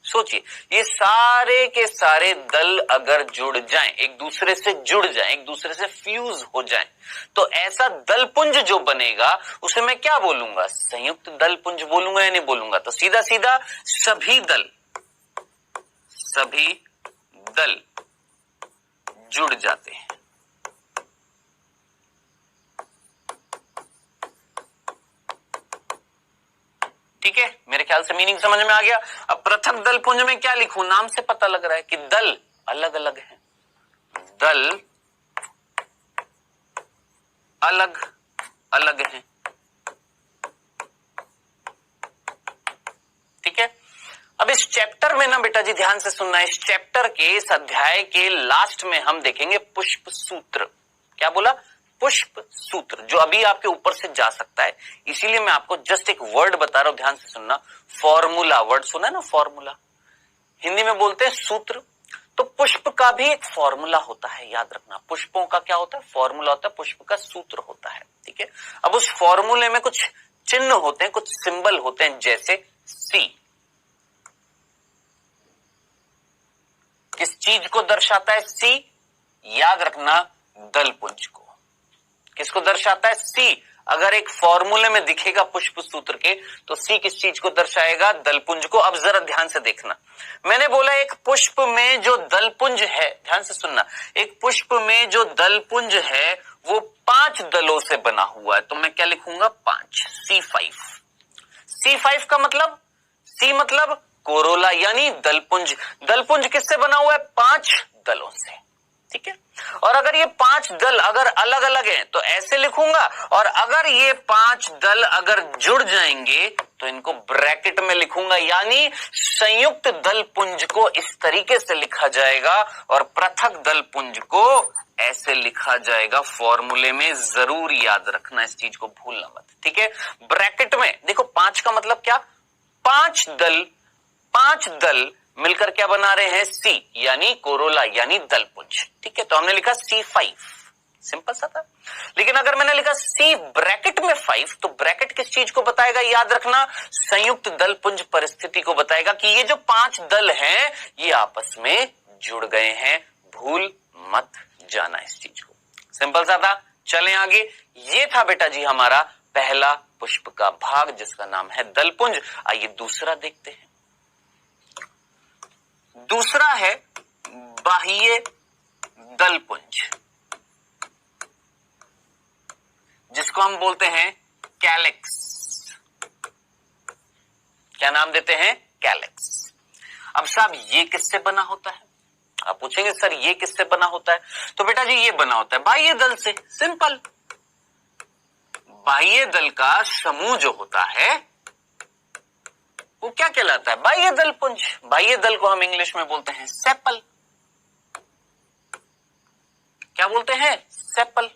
सोचिए, ये सारे के सारे दल अगर जुड़ जाएं, एक दूसरे से जुड़ जाएं, एक दूसरे से फ्यूज हो जाएं, तो ऐसा दलपुंज जो बनेगा उसे मैं क्या बोलूंगा? संयुक्त दलपुंज बोलूंगा या नहीं बोलूंगा? तो सीधा सीधा सभी दल जुड़ जाते हैं। ठीक है, मेरे ख्याल से मीनिंग समझ में आ गया। अब पृथक दलपुंज में क्या लिखूं? नाम से पता लग रहा है कि दल अलग अलग हैं, दल अलग अलग हैं। ठीक है, अब इस चैप्टर में ना बेटा जी ध्यान से सुनना, इस चैप्टर के, इस अध्याय के लास्ट में हम देखेंगे पुष्प सूत्र। क्या बोला? पुष्प सूत्र, जो अभी आपके ऊपर से जा सकता है। इसीलिए मैं आपको जस्ट एक वर्ड बता रहा हूं, ध्यान से सुनना। फॉर्मूला, वर्ड सुना है ना? फॉर्मूला हिंदी में बोलते हैं सूत्र। तो पुष्प का भी एक फॉर्मूला होता है, याद रखना। पुष्पों का क्या होता है? फॉर्मूला होता है, पुष्प का सूत्र होता है। ठीक है, अब उस फॉर्मूले में कुछ चिन्ह होते हैं, कुछ सिंबल होते हैं, जैसे सी। किस चीज को दर्शाता है? सी। याद रखना, दलपुंज को। किसको दर्शाता है? सी। अगर एक फॉर्मूले में दिखेगा पुष्प सूत्र के, तो सी किस चीज को दर्शाएगा? दलपुंज को। अब जरा ध्यान से देखना, मैंने बोला एक पुष्प में जो दलपुंज है, ध्यान से सुनना, एक पुष्प में जो दलपुंज है वो 5 दलों से बना हुआ है। तो मैं क्या लिखूंगा? 5, C5। C5 का मतलब, सी मतलब कोरोला, यानी दलपुंज। दलपुंज किससे बना हुआ है? 5 दलों से। ठीक है, और अगर ये 5 दल अगर अलग अलग हैं तो ऐसे लिखूंगा, और अगर ये 5 दल अगर जुड़ जाएंगे तो इनको ब्रैकेट में लिखूंगा, यानी संयुक्त दलपुंज को इस तरीके से लिखा जाएगा और पृथक दलपुंज को ऐसे लिखा जाएगा। फॉर्मूले में जरूर याद रखना, इस चीज को भूलना मत। ठीक है, ब्रैकेट में देखो, 5 का मतलब क्या? 5 दल मिलकर क्या बना रहे हैं? सी, यानी कोरोला, यानी दलपुंज। ठीक है, तो हमने लिखा C5, सिंपल सा था। लेकिन अगर मैंने लिखा C ब्रैकेट में 5, तो ब्रैकेट किस चीज को बताएगा? याद रखना, संयुक्त दलपुंज परिस्थिति को बताएगा कि ये जो 5 दल हैं ये आपस में जुड़ गए हैं। भूल मत जाना इस चीज को, सिंपल सा था। चलें आगे। ये था बेटा जी हमारा पहला पुष्प का भाग, जिसका नाम है दलपुंज। आइए दूसरा देखते हैं। दूसरा है बाह्य दलपुंज। जिसको हम बोलते हैं कैलेक्स। क्या नाम देते हैं? कैलेक्स। अब साहब ये किससे बना होता है? आप पूछेंगे सर ये किससे बना होता है? तो बेटा जी ये बना होता है बाह्य दल से। सिंपल। बाह्य दल का समूह जो होता है वो क्या कहलाता है? बाह्य दल पुंज। बाह्य दल को हम इंग्लिश में बोलते हैं सेपल। क्या बोलते हैं? सेपल।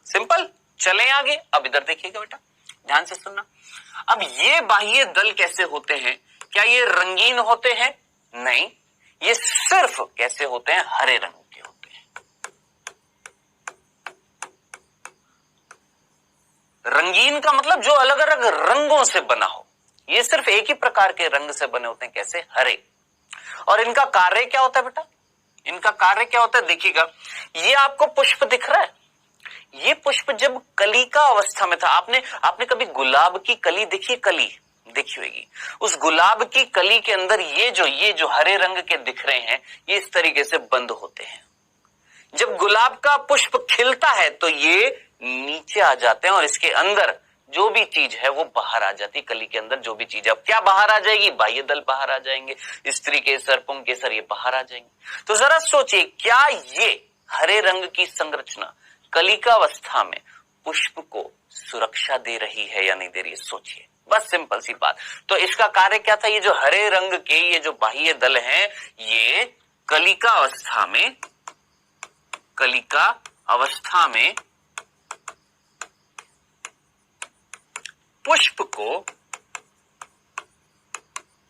सिंपल। चलें आगे। अब इधर देखिएगा बेटा, ध्यान से सुनना। अब ये बाह्य दल कैसे होते हैं? क्या ये रंगीन होते हैं? नहीं, ये सिर्फ कैसे होते हैं? हरे रंग के होते हैं। रंगीन का मतलब जो अलग अलग रंगों से बना हो। ये सिर्फ एक ही प्रकार के रंग से बने होते हैं। कैसे? हरे। और इनका कार्य क्या होता है बेटा? इनका कार्य क्या होता है? देखिएगा, ये आपको पुष्प दिख रहा है। ये पुष्प जब कलिका अवस्था में था, आपने कभी गुलाब की कली देखी? कली देखी होगी। उस गुलाब की कली के अंदर ये जो हरे रंग के दिख रहे हैं, ये इस तरीके से बंद होते हैं। जब गुलाब का पुष्प खिलता है तो ये नीचे आ जाते हैं और इसके अंदर जो भी चीज है वो बाहर आ जाती है। कली के अंदर जो भी चीज है, अब क्या बाहर आ जाएगी? बाह्य दल बाहर आ जाएंगे। स्त्री केसर, पुंग केसर, ये बाहर आ जाएंगे। तो जरा सोचिए, क्या ये हरे रंग की संरचना कलिकावस्था में पुष्प को सुरक्षा दे रही है या नहीं दे रही है? सोचिए, बस सिंपल सी बात। तो इसका कार्य क्या था? ये जो हरे रंग के ये जो बाह्य दल हैं, ये कलिका अवस्था में पुष्प को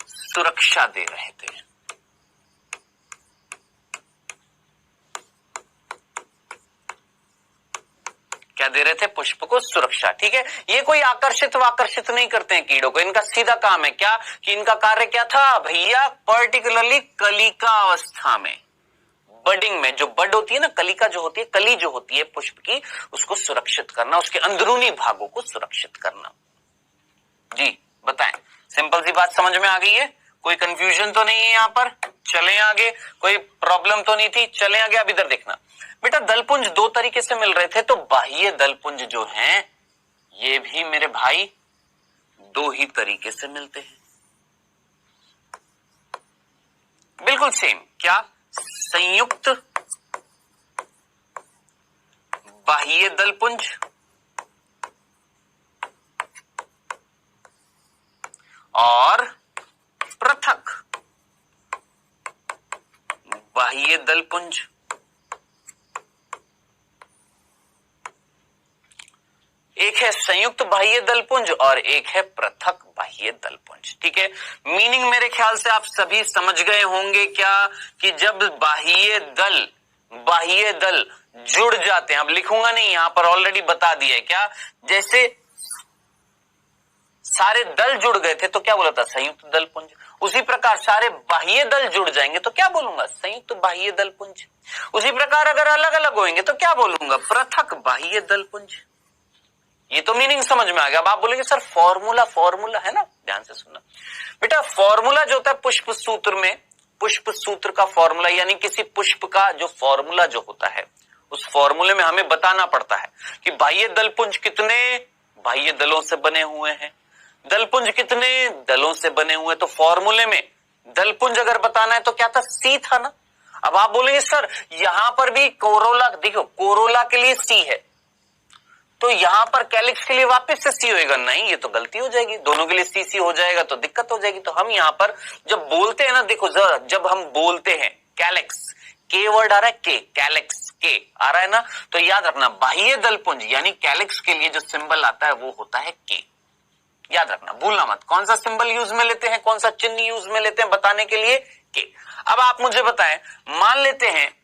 सुरक्षा दे रहे थे। क्या दे रहे थे? पुष्प को सुरक्षा। ठीक है, ये कोई आकर्षित नहीं करते हैं कीड़ों को। इनका सीधा काम है क्या कि इनका कार्य क्या था भैया? पर्टिकुलरली कलिका अवस्था में, बडिंग में, जो बड होती है ना, कलिका जो होती है, कली जो होती है पुष्प की, उसको सुरक्षित करना, उसके अंदरूनी भागों को सुरक्षित करना। जी बताएं, सिंपल सी बात समझ में आ गई है? कोई कंफ्यूजन तो नहीं है यहां पर? चलें आगे। कोई प्रॉब्लम तो नहीं थी? चलें आगे। अब इधर देखना बेटा, दलपुंज दो तरीके से मिल रहे थे। तो बाह्य दलपुंज जो हैं, ये भी मेरे भाई दो ही तरीके से मिलते हैं। बिल्कुल सेम। क्या? संयुक्त बाह्य दलपुंज और पृथक बाह्य दलपुंज। एक है संयुक्त बाह्य दलपुंज और एक है पृथक बाह्य दलपुंज। ठीक है, मीनिंग मेरे ख्याल से आप सभी समझ गए होंगे क्या कि जब बाह्य दल जुड़ जाते हैं, अब लिखूंगा नहीं, यहां पर ऑलरेडी बता दिया है। क्या? जैसे सारे दल जुड़ गए थे तो क्या बोला था? संयुक्त दलपुंज। उसी प्रकार सारे बाह्य दल जुड़ जाएंगे तो क्या बोलूंगा? संयुक्त बाह्य दलपुंज। उसी प्रकार अगर अलग अलग होंगे तो क्या बोलूंगा? पृथक बाह्य दलपुंज। ये तो मीनिंग समझ में आ गया। अब आप बोलेंगे सर फॉर्मूला है ना, ध्यान से सुनना बेटा। फॉर्मूला जो होता है पुष्प सूत्र में, पुष्प सूत्र का फॉर्मूला यानी किसी पुष्प का जो फॉर्मूला जो होता है, उस फॉर्मूले में हमें बताना पड़ता है कि बाह्य दलपुंज कितने बाह्य दलों से बने हुए हैं, दलपुंज कितने दलों से बने हुए। तो फॉर्मूले में दलपुंज अगर बताना है तो क्या था? सी था ना। अब आप बोलेंगे सर यहां पर भी कोरोला, देखो कोरोला के लिए सी है तो यहां पर कैलिक्स के लिए वापस से सी होएगा? नहीं, ये तो गलती हो जाएगी। दोनों के लिए सी हो जाएगा तो दिक्कत हो जाएगी। तो हम यहां पर जब बोलते हैं ना, देखो जरा, जब हम बोलते हैं कैलिक्स, के वर्ड आ रहा है, के, कैलिक्स के आ रहा है ना, तो याद रखना बाह्य दलपुंज यानी कैलिक्स के लिए जो सिंबल आता है वो होता है के। याद रखना, भूलना मत। कौन सा सिंबल यूज में लेते हैं, कौन सा चिन्ह यूज में लेते हैं बताने के लिए? के। अब आप मुझे बताएं, मान लेते हैं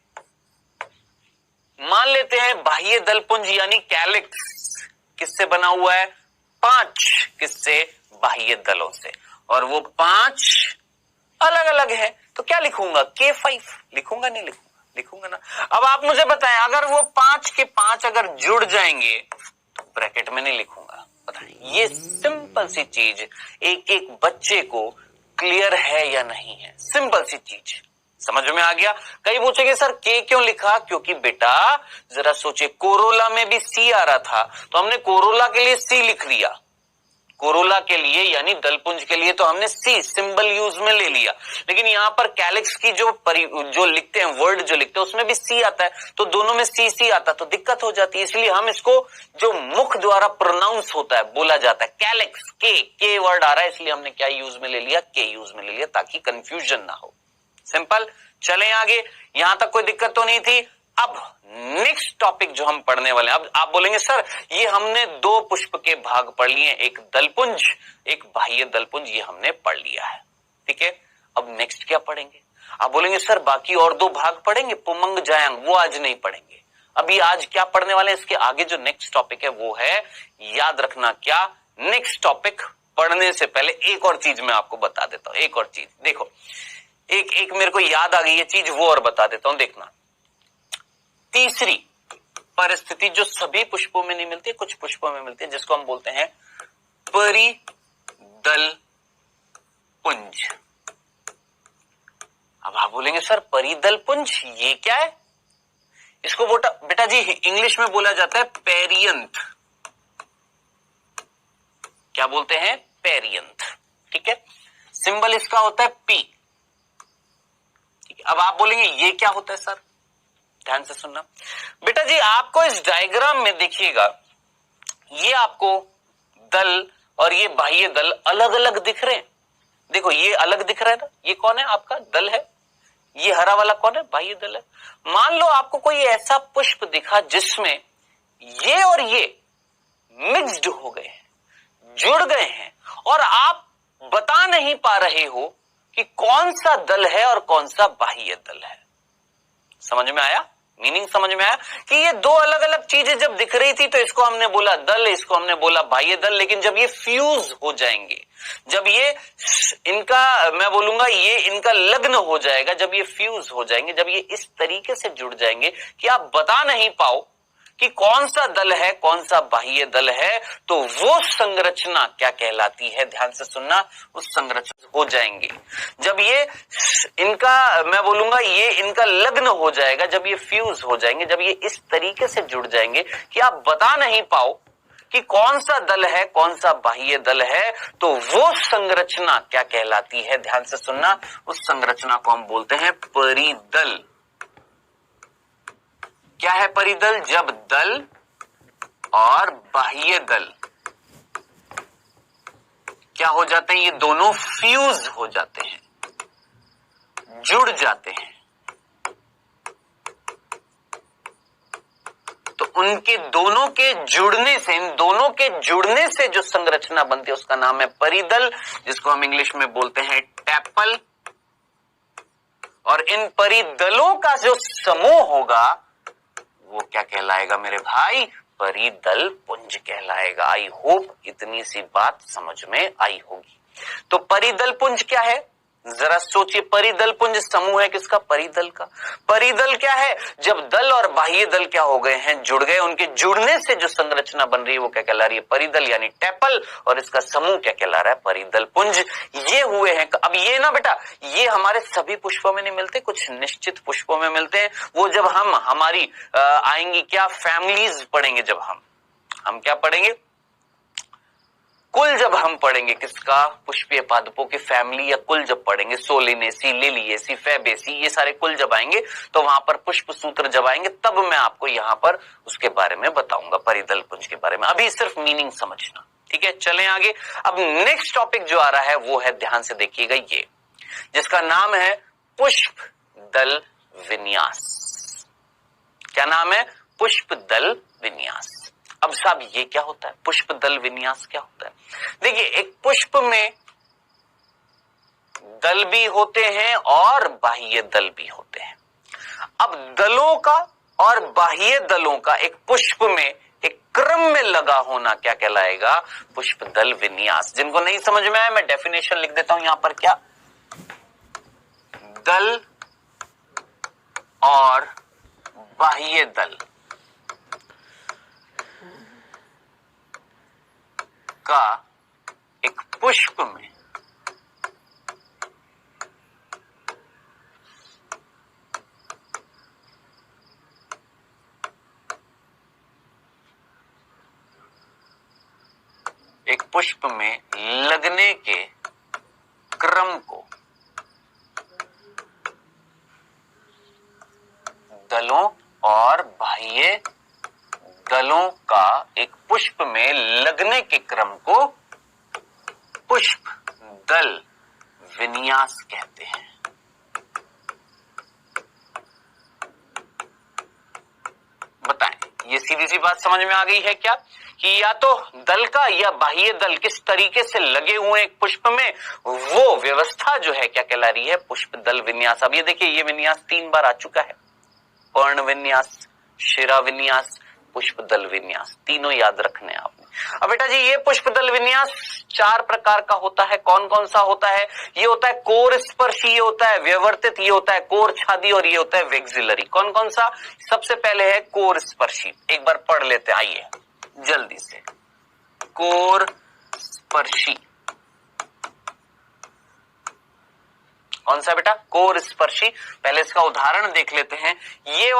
बाह्य दलपुंज यानी कैलिक्स किससे बना हुआ है? 5 किससे? बाह्य दलों से। और वो 5 अलग अलग है तो क्या लिखूंगा? K5 लिखूंगा? नहीं लिखूंगा? लिखूंगा ना। अब आप मुझे बताएं, अगर वो 5 के 5 अगर जुड़ जाएंगे तो ब्रैकेट में नहीं लिखूंगा। बताएं, ये सिंपल सी चीज एक एक बच्चे को क्लियर है या नहीं है? सिंपल सी चीज समझ में आ गया। कई पूछेंगे सर के क्यों लिखा, क्योंकि बेटा जरा सोचिए, कोरोला में भी सी आ रहा था तो हमने कोरोला के लिए सी लिख दिया, कोरोला के लिए यानी दलपुंज के लिए तो हमने सी सिंबल यूज में ले लिया, लेकिन यहां पर कैलिक्स की जो लिखते हैं, वर्ड जो लिखते हैं उसमें भी सी आता है, तो दोनों में सी सी आता तो दिक्कत हो जाती है। इसलिए हम इसको जो मुख द्वारा प्रोनाउंस होता है, बोला जाता है, कैलिक्स के वर्ड आ रहा है, इसलिए हमने क्या यूज में ले लिया, के यूज में ले लिया, ताकि कंफ्यूजन ना हो। सिंपल। चलें आगे, यहां तक कोई दिक्कत तो नहीं थी। अब नेक्स्ट टॉपिक जो हम पढ़ने वाले हैं, अब आप बोलेंगे सर ये हमने दो पुष्प के भाग पढ़ लिए, एक दलपुंज एक बाह्य दलपुंज, ये हमने पढ़ लिया है, ठीक है। अब नेक्स्ट क्या पढ़ेंगे? आप बोलेंगे सर बाकी और दो भाग पढ़ेंगे, पुमंग जायांग, वो आज नहीं पढ़ेंगे। अभी आज क्या पढ़ने वाले हैं, इसके आगे जो नेक्स्ट टॉपिक है वो है, याद रखना क्या, नेक्स्ट टॉपिक पढ़ने से पहले एक और चीज मैं आपको बता देता हूं, एक और चीज देखो, एक मेरे को याद आ गई है चीज, वो और बता देता हूं, देखना। तीसरी परिस्थिति जो सभी पुष्पों में नहीं मिलती, कुछ पुष्पों में मिलती है, जिसको हम बोलते हैं परिदल पुंज। अब आप बोलेंगे सर परिदल पुंज ये क्या है? इसको बेटा जी इंग्लिश में बोला जाता है पेरियंथ। क्या बोलते हैं? पेरियंथ, ठीक है। सिंबल इसका होता है पी। अब आप बोलेंगे ये क्या होता है सर? ध्यान से सुनना बेटा जी, आपको इस डायग्राम में देखिएगा, ये आपको दल और ये बाह्य दल अलग अलग दिख रहे हैं। देखो ये अलग दिख रहा है ना, ये कौन है? आपका दल है। ये हरा वाला कौन है? बाह्य दल है। मान लो आपको कोई ऐसा पुष्प दिखा जिसमें ये और ये मिक्स्ड हो गए हैं, जुड़ गए हैं, और आप बता नहीं पा रहे हो कि कौन सा दल है और कौन सा बाह्य दल है। समझ में आया? मीनिंग समझ में आया कि ये दो अलग अलग चीजें जब दिख रही थी तो इसको हमने बोला दल, इसको हमने बोला बाह्य दल, लेकिन जब ये फ्यूज हो जाएंगे, जब ये इनका मैं बोलूंगा ये इनका लग्न हो जाएगा, जब ये फ्यूज हो जाएंगे, जब ये इस तरीके से जुड़ जाएंगे कि आप बता नहीं पाओ कि कौन सा दल है कौन सा बाह्य दल है, तो वो संरचना क्या कहलाती है? ध्यान से सुनना, उस संरचना हो जाएंगे जब ये इनका मैं बोलूंगा ये इनका लग्न हो जाएगा, जब ये फ्यूज हो जाएंगे, जब ये इस तरीके से जुड़ जाएंगे कि आप बता नहीं पाओ कि कौन सा दल है कौन सा बाह्य दल है, तो वो संरचना क्या कहलाती है? ध्यान से सुनना, उस संरचना को हम बोलते हैं परिदल। क्या है परिदल? जब दल और बाह्य दल क्या हो जाते हैं? ये दोनों फ्यूज हो जाते हैं, जुड़ जाते हैं, तो उनके दोनों के जुड़ने से, इन दोनों के जुड़ने से जो संरचना बनती है उसका नाम है परिदल, जिसको हम इंग्लिश में बोलते हैं टैपल। और इन परिदलों का जो समूह होगा वो क्या कहलाएगा मेरे भाई? परिदल पुंज कहलाएगा। आई होप इतनी सी बात समझ में आई होगी। तो परिदल पुंज क्या है? जरा सोचिए, परिदल पुंज समूह है किसका? परिदल का। परिदल क्या है? जब दल और बाह्य दल क्या हो गए हैं? जुड़ गए, उनके जुड़ने से जो संरचना बन रही है वो क्या कहला रही है? परिदल यानी टैपल, और इसका समूह क्या कहला रहा है? परिदल पुंज। ये हुए हैं। अब ये ना बेटा, ये हमारे सभी पुष्पों में नहीं मिलते, कुछ निश्चित पुष्पों में मिलते हैं। वो जब हम हमारी आएंगी क्या फैमिलीज पढ़ेंगे, जब हम क्या पढ़ेंगे? कुल जब हम पढ़ेंगे किसका? पुष्पीय पादपों की फैमिली या कुल जब पढ़ेंगे, सोलिनेसी, लिलिएसी, फैबेसी, ये सारे कुल जब आएंगे तो वहां पर पुष्प सूत्र जब आएंगे तब मैं आपको यहां पर उसके बारे में बताऊंगा, परिदल पुंज के बारे में। अभी सिर्फ मीनिंग समझना, ठीक है। चलें आगे। अब नेक्स्ट टॉपिक जो आ रहा है वो है, ध्यान से देखिएगा, ये जिसका नाम है पुष्प दल विन्यास। क्या नाम है? पुष्प दल विन्यास। अब साहब ये क्या होता है? पुष्प दल विन्यास क्या होता है? देखिए, एक पुष्प में दल भी होते हैं और बाह्य दल भी होते हैं। अब दलों का और बाह्य दलों का एक पुष्प में एक क्रम में लगा होना क्या कहलाएगा? पुष्प दल विन्यास। जिनको नहीं समझ में आया मैं डेफिनेशन लिख देता हूं यहां पर। क्या? दल और बाह्य दल का एक पुष्प में पुष्प में लगने के क्रम को दलों और बाह्य दलों का एक पुष्प में लगने के क्रम को पुष्प दल विन्यास कहते हैं। बताएं, ये सीधी सी बात समझ में आ गई है क्या कि या तो दल का या बाह्य दल किस तरीके से लगे हुए एक पुष्प में, वो व्यवस्था जो है क्या कहला रही है, पुष्प दल विन्यास। अब ये देखिए, ये विन्यास 3 बार आ चुका है, पर्ण विन्यास, शिरा विन्यास, पुष्प दल विन्यास, तीनों याद रखने आपने। अब बेटा जी, ये पुष्प दल विन्यास 4 प्रकार का होता है। कौन कौन सा होता है? ये होता है कोर स्पर्शी, ये होता है व्यवर्तित, ये होता है कोर छादी और ये होता है वेक्सिलरी। कौन कौन सा? सबसे पहले है कोर स्पर्शी, एक बार पढ़ लेते हैं, आइए जल्दी से। कोर स्पर्शी कौन सा बेटा? कोर स्पर्शी। पहले इसका उदाहरण देख लेते हैं। ये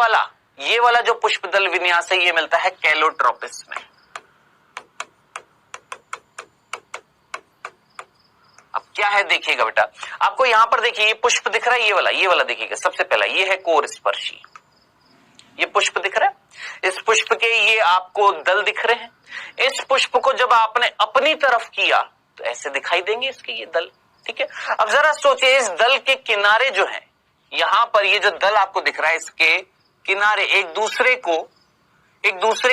वाला जो पुष्प दल विन्यास है, ये मिलता है कैलोट्रोपिस में। अब क्या है देखिएगा बेटा, आपको यहां पर देखिए ये पुष्प दिख रहा है, ये वाला देखिएगा। सबसे पहला ये है कोर स्पर्शी, ये पुष्प दिख रहा है। इस पुष्प के ये आपको दल दिख रहे हैं। इस पुष्प को जब आपने अपनी तरफ किया तो ऐसे दिखाई देंगे इसके ये दल, ठीक है। अब जरा सोचिए, इस दल के किनारे जो है, यहां पर ये जो दल आपको दिख रहा है, इसके किनारे एक दूसरे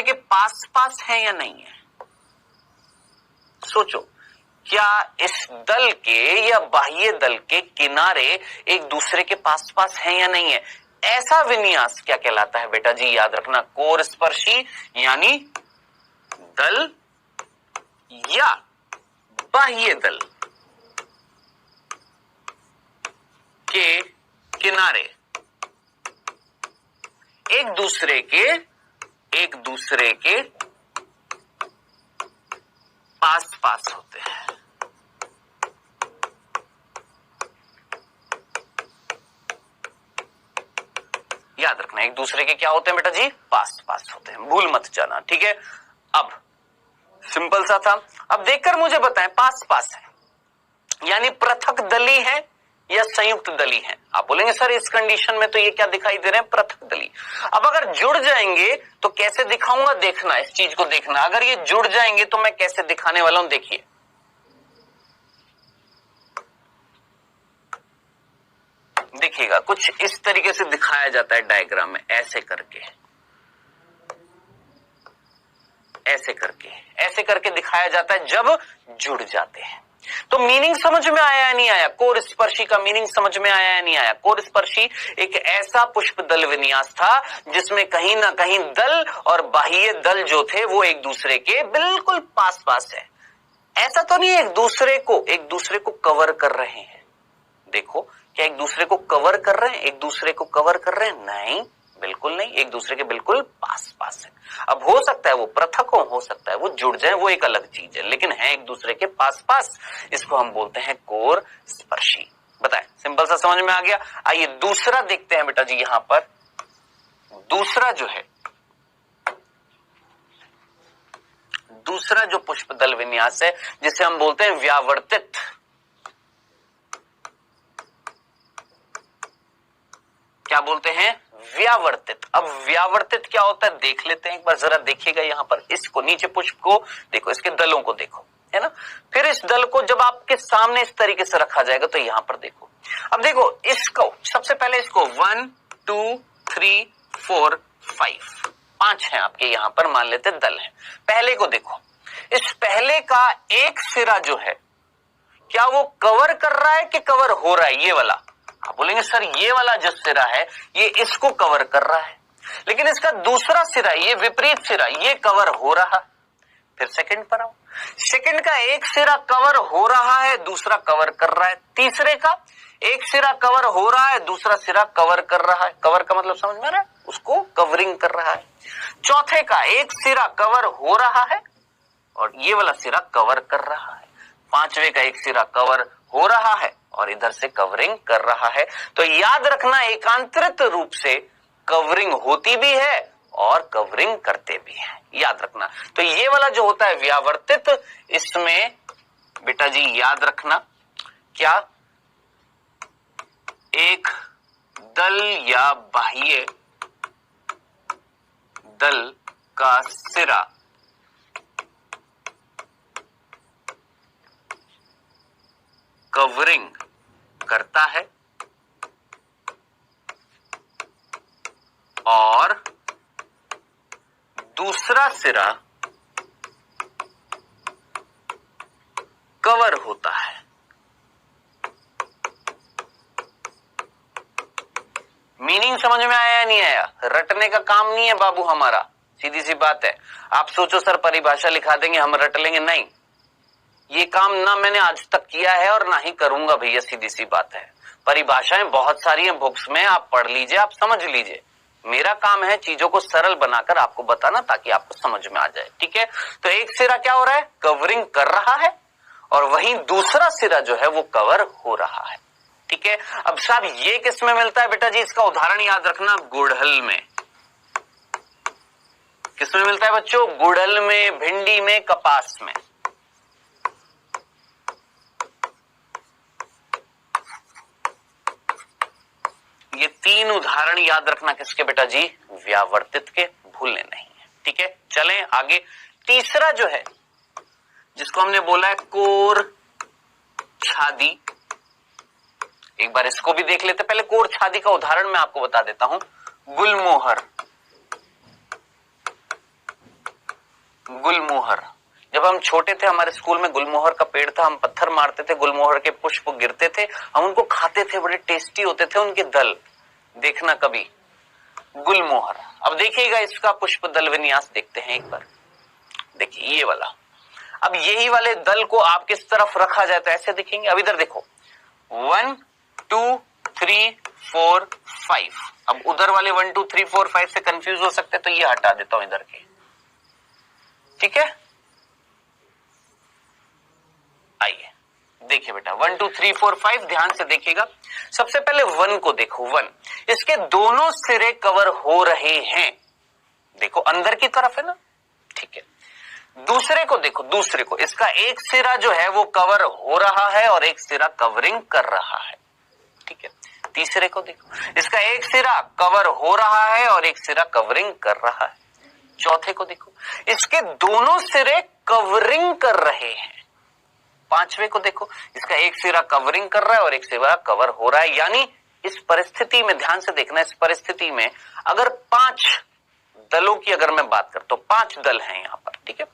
के पास पास है या नहीं है? सोचो, क्या इस दल के या बाह्य दल के किनारे एक दूसरे के पास पास है या नहीं है? ऐसा विन्यास क्या कहलाता है बेटा जी? याद रखना, कोर स्पर्शी यानी दल या बाह्य दल के किनारे एक दूसरे के पास पास होते हैं। याद रखना, एक दूसरे के क्या होते हैं बेटा जी? पास पास होते हैं, भूल मत जाना, ठीक है। अब सिंपल सा था। अब देखकर मुझे बताएं, पास पास है यानी पृथक दली है या संयुक्त दली है? आप बोलेंगे सर इस कंडीशन में तो ये क्या दिखाई दे रहे हैं? पृथक दली। अब अगर जुड़ जाएंगे तो कैसे दिखाऊंगा, देखना, इस चीज को देखना। अगर ये जुड़ जाएंगे तो मैं कैसे दिखाने वाला हूं, देखिए। देखिएगा, कुछ इस तरीके से दिखाया जाता है डायग्राम में, ऐसे करके दिखाया जाता है जब जुड़ जाते हैं। तो मीनिंग समझ में आया या नहीं आया? कोर स्पर्शी का मीनिंग समझ में आया या नहीं आया? कोर स्पर्शी एक ऐसा पुष्प दल विन्यास था जिसमें कहीं ना कहीं दल और बाह्य दल जो थे वो एक दूसरे के बिल्कुल पास पास है। ऐसा तो नहीं एक दूसरे को कवर कर रहे हैं। देखो, क्या एक दूसरे को कवर कर रहे हैं? नहीं, बिल्कुल नहीं, एक दूसरे के बिल्कुल पास पास है। अब हो सकता है वो पृथक हो सकता है वो जुड़ जाए, वो एक अलग चीज है, लेकिन है एक दूसरे के पास पास। इसको हम बोलते हैं कोर स्पर्शी। बताएं, सिंपल सा समझ में आ गया? आइए दूसरा देखते हैं बेटा जी। यहां पर दूसरा जो पुष्प दल विन्यास है, जिसे हम बोलते हैं व्यावर्तित। क्या बोलते हैं? व्यावर्तित। अब व्यावर्तित क्या होता है देख लेते हैं एक बार, जरा देखिएगा। यहां पर इसको, नीचे पुष्प को देखो, इसके दलों को देखो, है ना। फिर इस दल को जब आपके सामने इस तरीके से रखा जाएगा तो यहां पर देखो। अब देखो, इसको सबसे पहले इसको 1 2 3 4 5 हैं आपके यहां पर, मान लेते दल हैं। पहले को देखो, इस पहले का एक सिरा जो है, क्या वो कवर कर रहा है कि कवर हो रहा है? ये वाला। आप बोलेंगे सर ये वाला जो सिरा है ये इसको कवर कर रहा है, लेकिन इसका दूसरा सिरा, ये विपरीत सिरा, ये कवर हो रहा। फिर सेकंड पर आओ, सेकंड का एक सिरा कवर हो रहा है, दूसरा कवर कर रहा है। तीसरे का एक सिरा कवर हो रहा है, दूसरा सिरा कवर कर रहा है। कवर का मतलब समझ में आ रहा है? उसको कवरिंग कर रहा है। चौथे का एक सिरा कवर हो रहा है और ये वाला सिरा कवर कर रहा है। पांचवे का एक सिरा कवर हो रहा है और इधर से कवरिंग कर रहा है। तो याद रखना, एकांतरित रूप से कवरिंग होती भी है और कवरिंग करते भी हैं, याद रखना। तो ये वाला जो होता है व्यावर्तित, इसमें बेटा जी याद रखना क्या, एक दल या बाह्य दल का सिरा कवरिंग करता है और दूसरा सिरा कवर होता है। मीनिंग समझ में आया या नहीं आया? रटने का काम नहीं है बाबू हमारा, सीधी सी बात है। आप सोचो सर परिभाषा लिखा देंगे हम रट लेंगे, नहीं, ये काम ना मैंने आज तक किया है और ना ही करूंगा भैया, सीधी सी बात है। परिभाषाएं बहुत सारी हैं बुक्स में, आप पढ़ लीजिए, आप समझ लीजिए। मेरा काम है चीजों को सरल बनाकर आपको बताना ताकि आपको समझ में आ जाए, ठीक है। तो एक सिरा क्या हो रहा है, कवरिंग कर रहा है, और वहीं दूसरा सिरा जो है वो कवर हो रहा है, ठीक है। अब साहब ये किस में मिलता है बेटा जी, इसका उदाहरण याद रखना, गुड़हल में। किस में मिलता है बच्चों, गुड़हल में, भिंडी में, कपास में। ये तीन उदाहरण याद रखना किसके बेटा जी, व्यावर्तित के, भूलने नहीं है, ठीक है। चलें आगे, तीसरा जो है जिसको हमने बोला है कोर छादी, एक बार इसको भी देख लेते। पहले कोर छादी का उदाहरण मैं आपको बता देता हूं, गुलमोहर। गुलमोहर, जब हम छोटे थे हमारे स्कूल में गुलमोहर का पेड़ था, हम पत्थर मारते थे, गुलमोहर के पुष्प गिरते थे, हम उनको खाते थे, बड़े टेस्टी होते थे उनके दल, देखना कभी गुलमोहर। अब देखिएगा इसका पुष्प दल विन्यास देखते हैं एक बार, देखिए ये वाला। अब यही वाले दल को आप किस तरफ रखा जाए तो ऐसे दिखेंगे। अब इधर देखो 1 2 3 4 5, अब उधर वाले 1 2 3 4 5 से कंफ्यूज हो सकते, तो ये हटा देता हूं इधर के, ठीक है। आइए देखिए बेटा 1 2 3 4 5, ध्यान से देखिएगा। सबसे पहले 1 को देखो, 1 इसके दोनों सिरे कवर हो रहे हैं, देखो अंदर की तरफ है ना, ठीक है। दूसरे को देखो, दूसरे को, इसका एक सिरा जो है वो कवर हो रहा है और एक सिरा कवरिंग कर रहा है, ठीक है। तीसरे को देखो, इसका एक सिरा कवर हो रहा है और एक सिरा कवरिंग कर रहा है। चौथे को देखो, इसके दोनों सिरे कवरिंग कर रहे हैं। पांचवे को देखो, इसका एक सिरा कवरिंग कर रहा है और एक सिरा कवर हो रहा है। यानी इस परिस्थिति में ध्यान से देखना, इस परिस्थिति में अगर 5 दलों की अगर मैं बात करता हूं, 5 दल हैं यहां पर, ठीक है।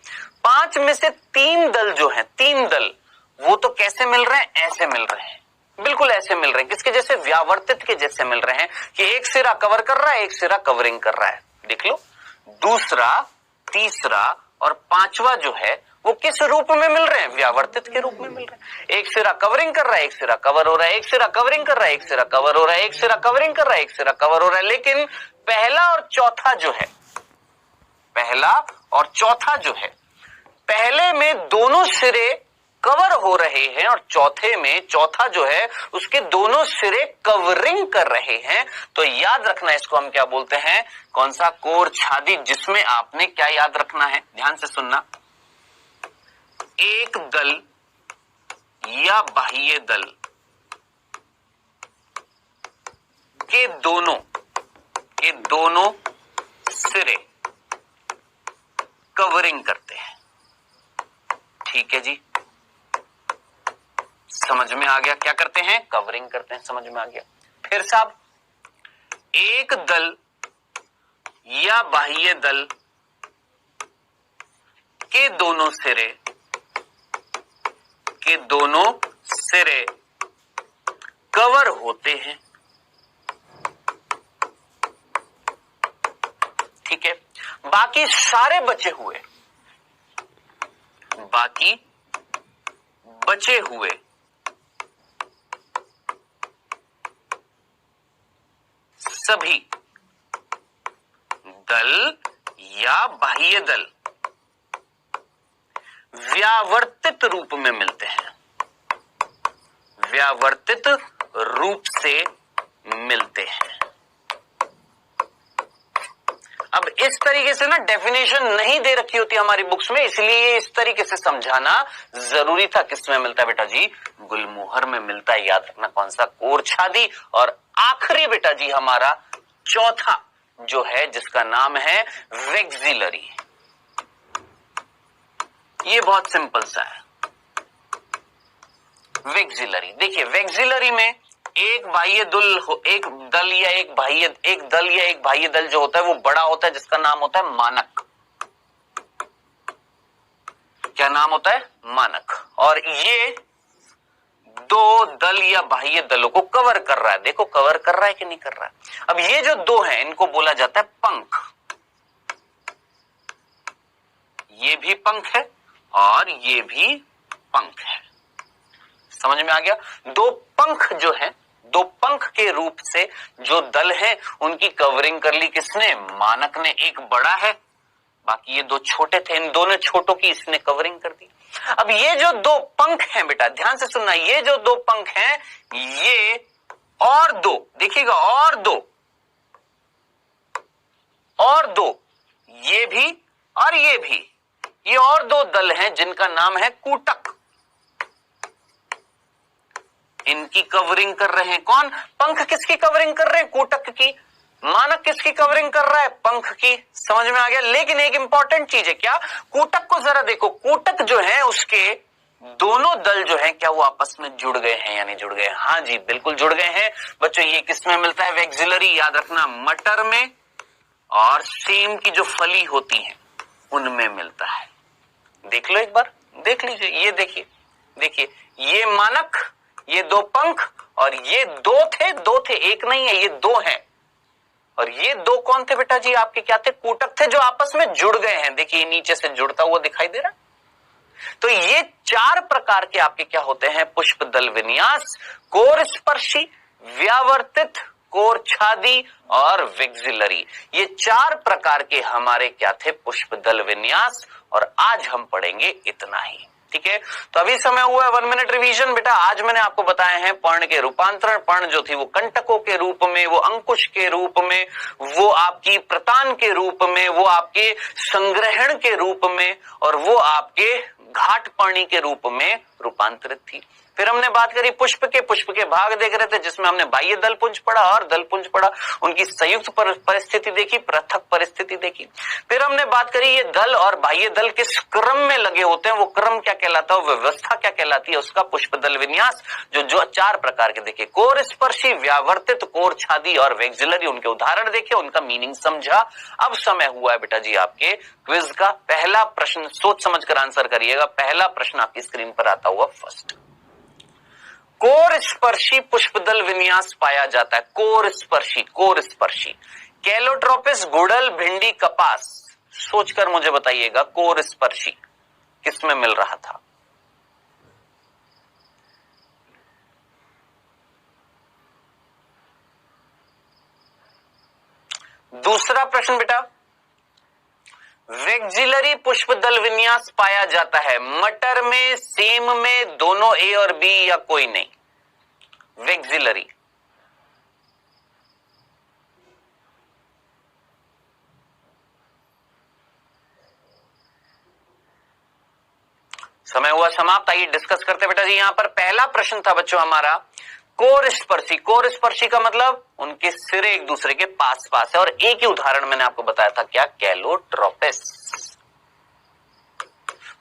5 में से 3 दल जो हैं, 3 दल वो तो कैसे मिल रहे हैं, ऐसे मिल रहे हैं, बिल्कुल ऐसे मिल रहे हैं, किसके जैसे, व्यावर्तित के जैसे मिल रहे हैं कि एक सिरा कवर कर रहा है, एक सिरा कवरिंग कर रहा है। देख लो, दूसरा, तीसरा और पांचवा जो है वो किस रूप में मिल रहे हैं, व्यावर्तित के रूप में मिल रहे हैं। एक सिरा कवरिंग कर रहा है, एक सिरा कवर हो रहा है, एक सिरा कवरिंग कर रहा है, एक सिरा कवर हो रहा है, एक सिरा कवरिंग कर रहा है, एक सिरा कवर हो रहा है। लेकिन पहला और चौथा जो है, पहला और चौथा जो है, पहले में दोनों सिरे कवर हो रहे हैं और चौथे में, चौथा जो है उसके दोनों सिरे कवरिंग कर रहे हैं। तो याद रखना इसको हम क्या बोलते हैं, कौन सा, कोर छादी, जिसमें आपने क्या याद रखना है, ध्यान से सुनना, एक दल या बाह्य दल के दोनों सिरे कवरिंग करते हैं, ठीक है जी। समझ में आ गया, क्या करते हैं, कवरिंग करते हैं, समझ में आ गया। फिर साहब, एक दल या बाह्य दल के दोनों सिरे कवर होते हैं, ठीक है। बाकी सारे बचे हुए सभी दल या बाह्य दल व्यावर्तित रूप में मिलते हैं, व्यावर्तित रूप से मिलते हैं। अब इस तरीके से ना डेफिनेशन नहीं दे रखी होती हमारी बुक्स में, इसलिए इस तरीके से समझाना जरूरी था। किस में मिलता है बेटा जी? गुलमोहर में मिलता है। याद रखना कौन सा? कोरछादी। और आखिरी बेटा जी हमारा चौथा जो है जिसका नाम है वेक्सिलरी। ये बहुत सिंपल सा है वेक्सिलरी। देखिए वेक्सिलरी में एक बाह्य दल या एक बाह्य दल जो होता है वो बड़ा होता है, जिसका नाम होता है मानक। क्या नाम होता है? मानक। और ये दो दल या बाह्य दलों को कवर कर रहा है। देखो कवर कर रहा है कि नहीं कर रहा है। अब ये जो दो हैं इनको बोला जाता है पंख। ये भी पंख है और ये भी पंख है। समझ में आ गया? दो पंख जो है, दो पंख के रूप से जो दल है उनकी कवरिंग कर ली किसने? मानक ने। एक बड़ा है, बाकी ये दो छोटे थे, इन दोनों छोटों की इसने कवरिंग कर दी। अब ये जो दो पंख हैं बेटा ध्यान से सुनना, ये जो दो पंख हैं ये और दो, देखिएगा और दो ये भी और ये भी, ये और दो दल हैं जिनका नाम है कूटक। इनकी कवरिंग कर रहे हैं कौन? पंख। किसकी कवरिंग कर रहे हैं? कूटक की। मानक किसकी कवरिंग कर रहा है? पंख की। समझ में आ गया? लेकिन एक इंपॉर्टेंट चीज है, क्या? कूटक को जरा देखो, कूटक जो है उसके दोनों दल जो है क्या वो आपस में जुड़ गए हैं या नहीं जुड़ गए? हाँ जी बिल्कुल जुड़ गए हैं बच्चों। ये किस में मिलता है? वेक्सिलरी। याद रखना मटर में और सेम की जो फली होती है उनमें मिलता है। देख लो एक बार, देख लीजिए। ये देखिए ये मानक, ये दो पंख और ये दो थे, एक नहीं है, ये दो हैं। और ये दो कौन थे बेटा जी? आपके क्या थे? कूटक थे जो आपस में जुड़ गए हैं। देखिए नीचे से जुड़ता हुआ दिखाई दे रहा है। तो ये चार प्रकार के आपके क्या होते हैं? पुष्प दल विन्यास। कोरस्पर्शी, व्यावर्तित, कोरछादी और वेक्सिलरी। ये चार प्रकार के हमारे क्या थे? पुष्प दल विन्यास। और आज हम पढ़ेंगे इतना ही। ठीक है, तो अभी समय हुआ है 1 मिनट रिवीजन। बेटा आज मैंने आपको बताए हैं पर्ण के रूपांतरण। पर्ण जो थी वो कंटकों के रूप में, वो अंकुश के रूप में, वो आपकी प्रतान के रूप में, वो आपके संग्रहण के रूप में और वो आपके घाट पर्णी के रूप में रूपांतरित थी। फिर हमने बात करी पुष्प के भाग देख रहे थे जिसमें हमने बाह्य दल पुंज पढ़ा और दल पुंज पढ़ा, उनकी संयुक्त परिस्थिति देखी, पृथक परिस्थिति देखी। फिर हमने बात करी ये दल और बाह्य दल किस क्रम में लगे होते हैं, वो क्रम क्या कहलाता है, व्यवस्था क्या कहलाती है उसका, पुष्प दल विन्यास। जो चार प्रकार के देखे, कोर स्पर्शी, व्यावर्तित, कोरछादी और वेक्सिलरी, उनके उदाहरण देखे, उनका मीनिंग समझा। अब समय हुआ है बेटा जी आपके क्विज का। पहला प्रश्न सोच समझ कर आंसर करिएगा। पहला प्रश्न आपकी स्क्रीन पर आता हुआ फर्स्ट। कोर स्पर्शी पुष्पदल विन्यास पाया जाता है। कोर स्पर्शी कैलोट्रोपिस, गुड़हल, भिंडी, कपास। सोचकर मुझे बताइएगा कोर स्पर्शी किसमें मिल रहा था? दूसरा प्रश्न बेटा, वेक्सिलरी पुष्पदल विन्यास पाया जाता है मटर में, सेम में, दोनों ए और बी या कोई नहीं? वेक्सिलरी समय हुआ समाप्त। आइए डिस्कस करते बेटा जी। यहां पर पहला प्रश्न था बच्चों हमारा कोर स्पर्शी। कोर स्पर्शी का मतलब उनके सिरे एक दूसरे के पास पास है और एक ही उदाहरण मैंने आपको बताया था, क्या? कैलोट्रोपिस।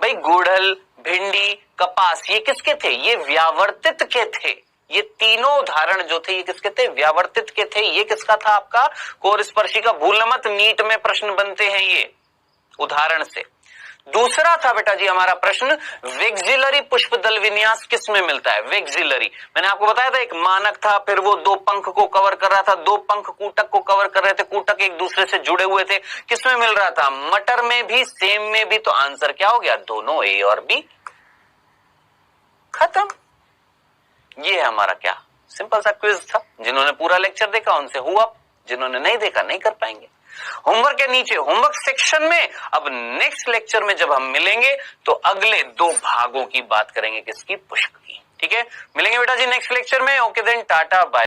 भाई गुड़हल, भिंडी, कपास ये किसके थे? ये व्यावर्तित के थे। ये तीनों उदाहरण जो थे ये किसके थे? व्यावर्तित के थे। ये किसका था? आपका कोर स्पर्शी का। भूलना मत, नीट में प्रश्न बनते हैं ये उदाहरण से। दूसरा था बेटा जी हमारा प्रश्न, वेक्सिलरी पुष्पदल विन्यास किस में मिलता है? वेक्सिलरी मैंने आपको बताया था, एक मानक था, फिर वो दो पंख को कवर कर रहा था, दो पंख कूटक को कवर कर रहे थे, कूटक एक दूसरे से जुड़े हुए थे। किस में मिल रहा था? मटर में भी, सेम में भी। तो आंसर क्या हो गया? दोनों, ए और बी। खत्म। ये है हमारा क्या सिंपल सा क्विज था। जिन्होंने पूरा लेक्चर देखा उनसे हुआ, जिन्होंने नहीं देखा नहीं कर पाएंगे। होमवर्क के नीचे होमवर्क सेक्शन में अब नेक्स्ट लेक्चर में जब हम मिलेंगे तो अगले दो भागों की बात करेंगे। किसकी? पुष्प की। ठीक है, मिलेंगे बेटा जी नेक्स्ट लेक्चर में। Okay then, tata bye.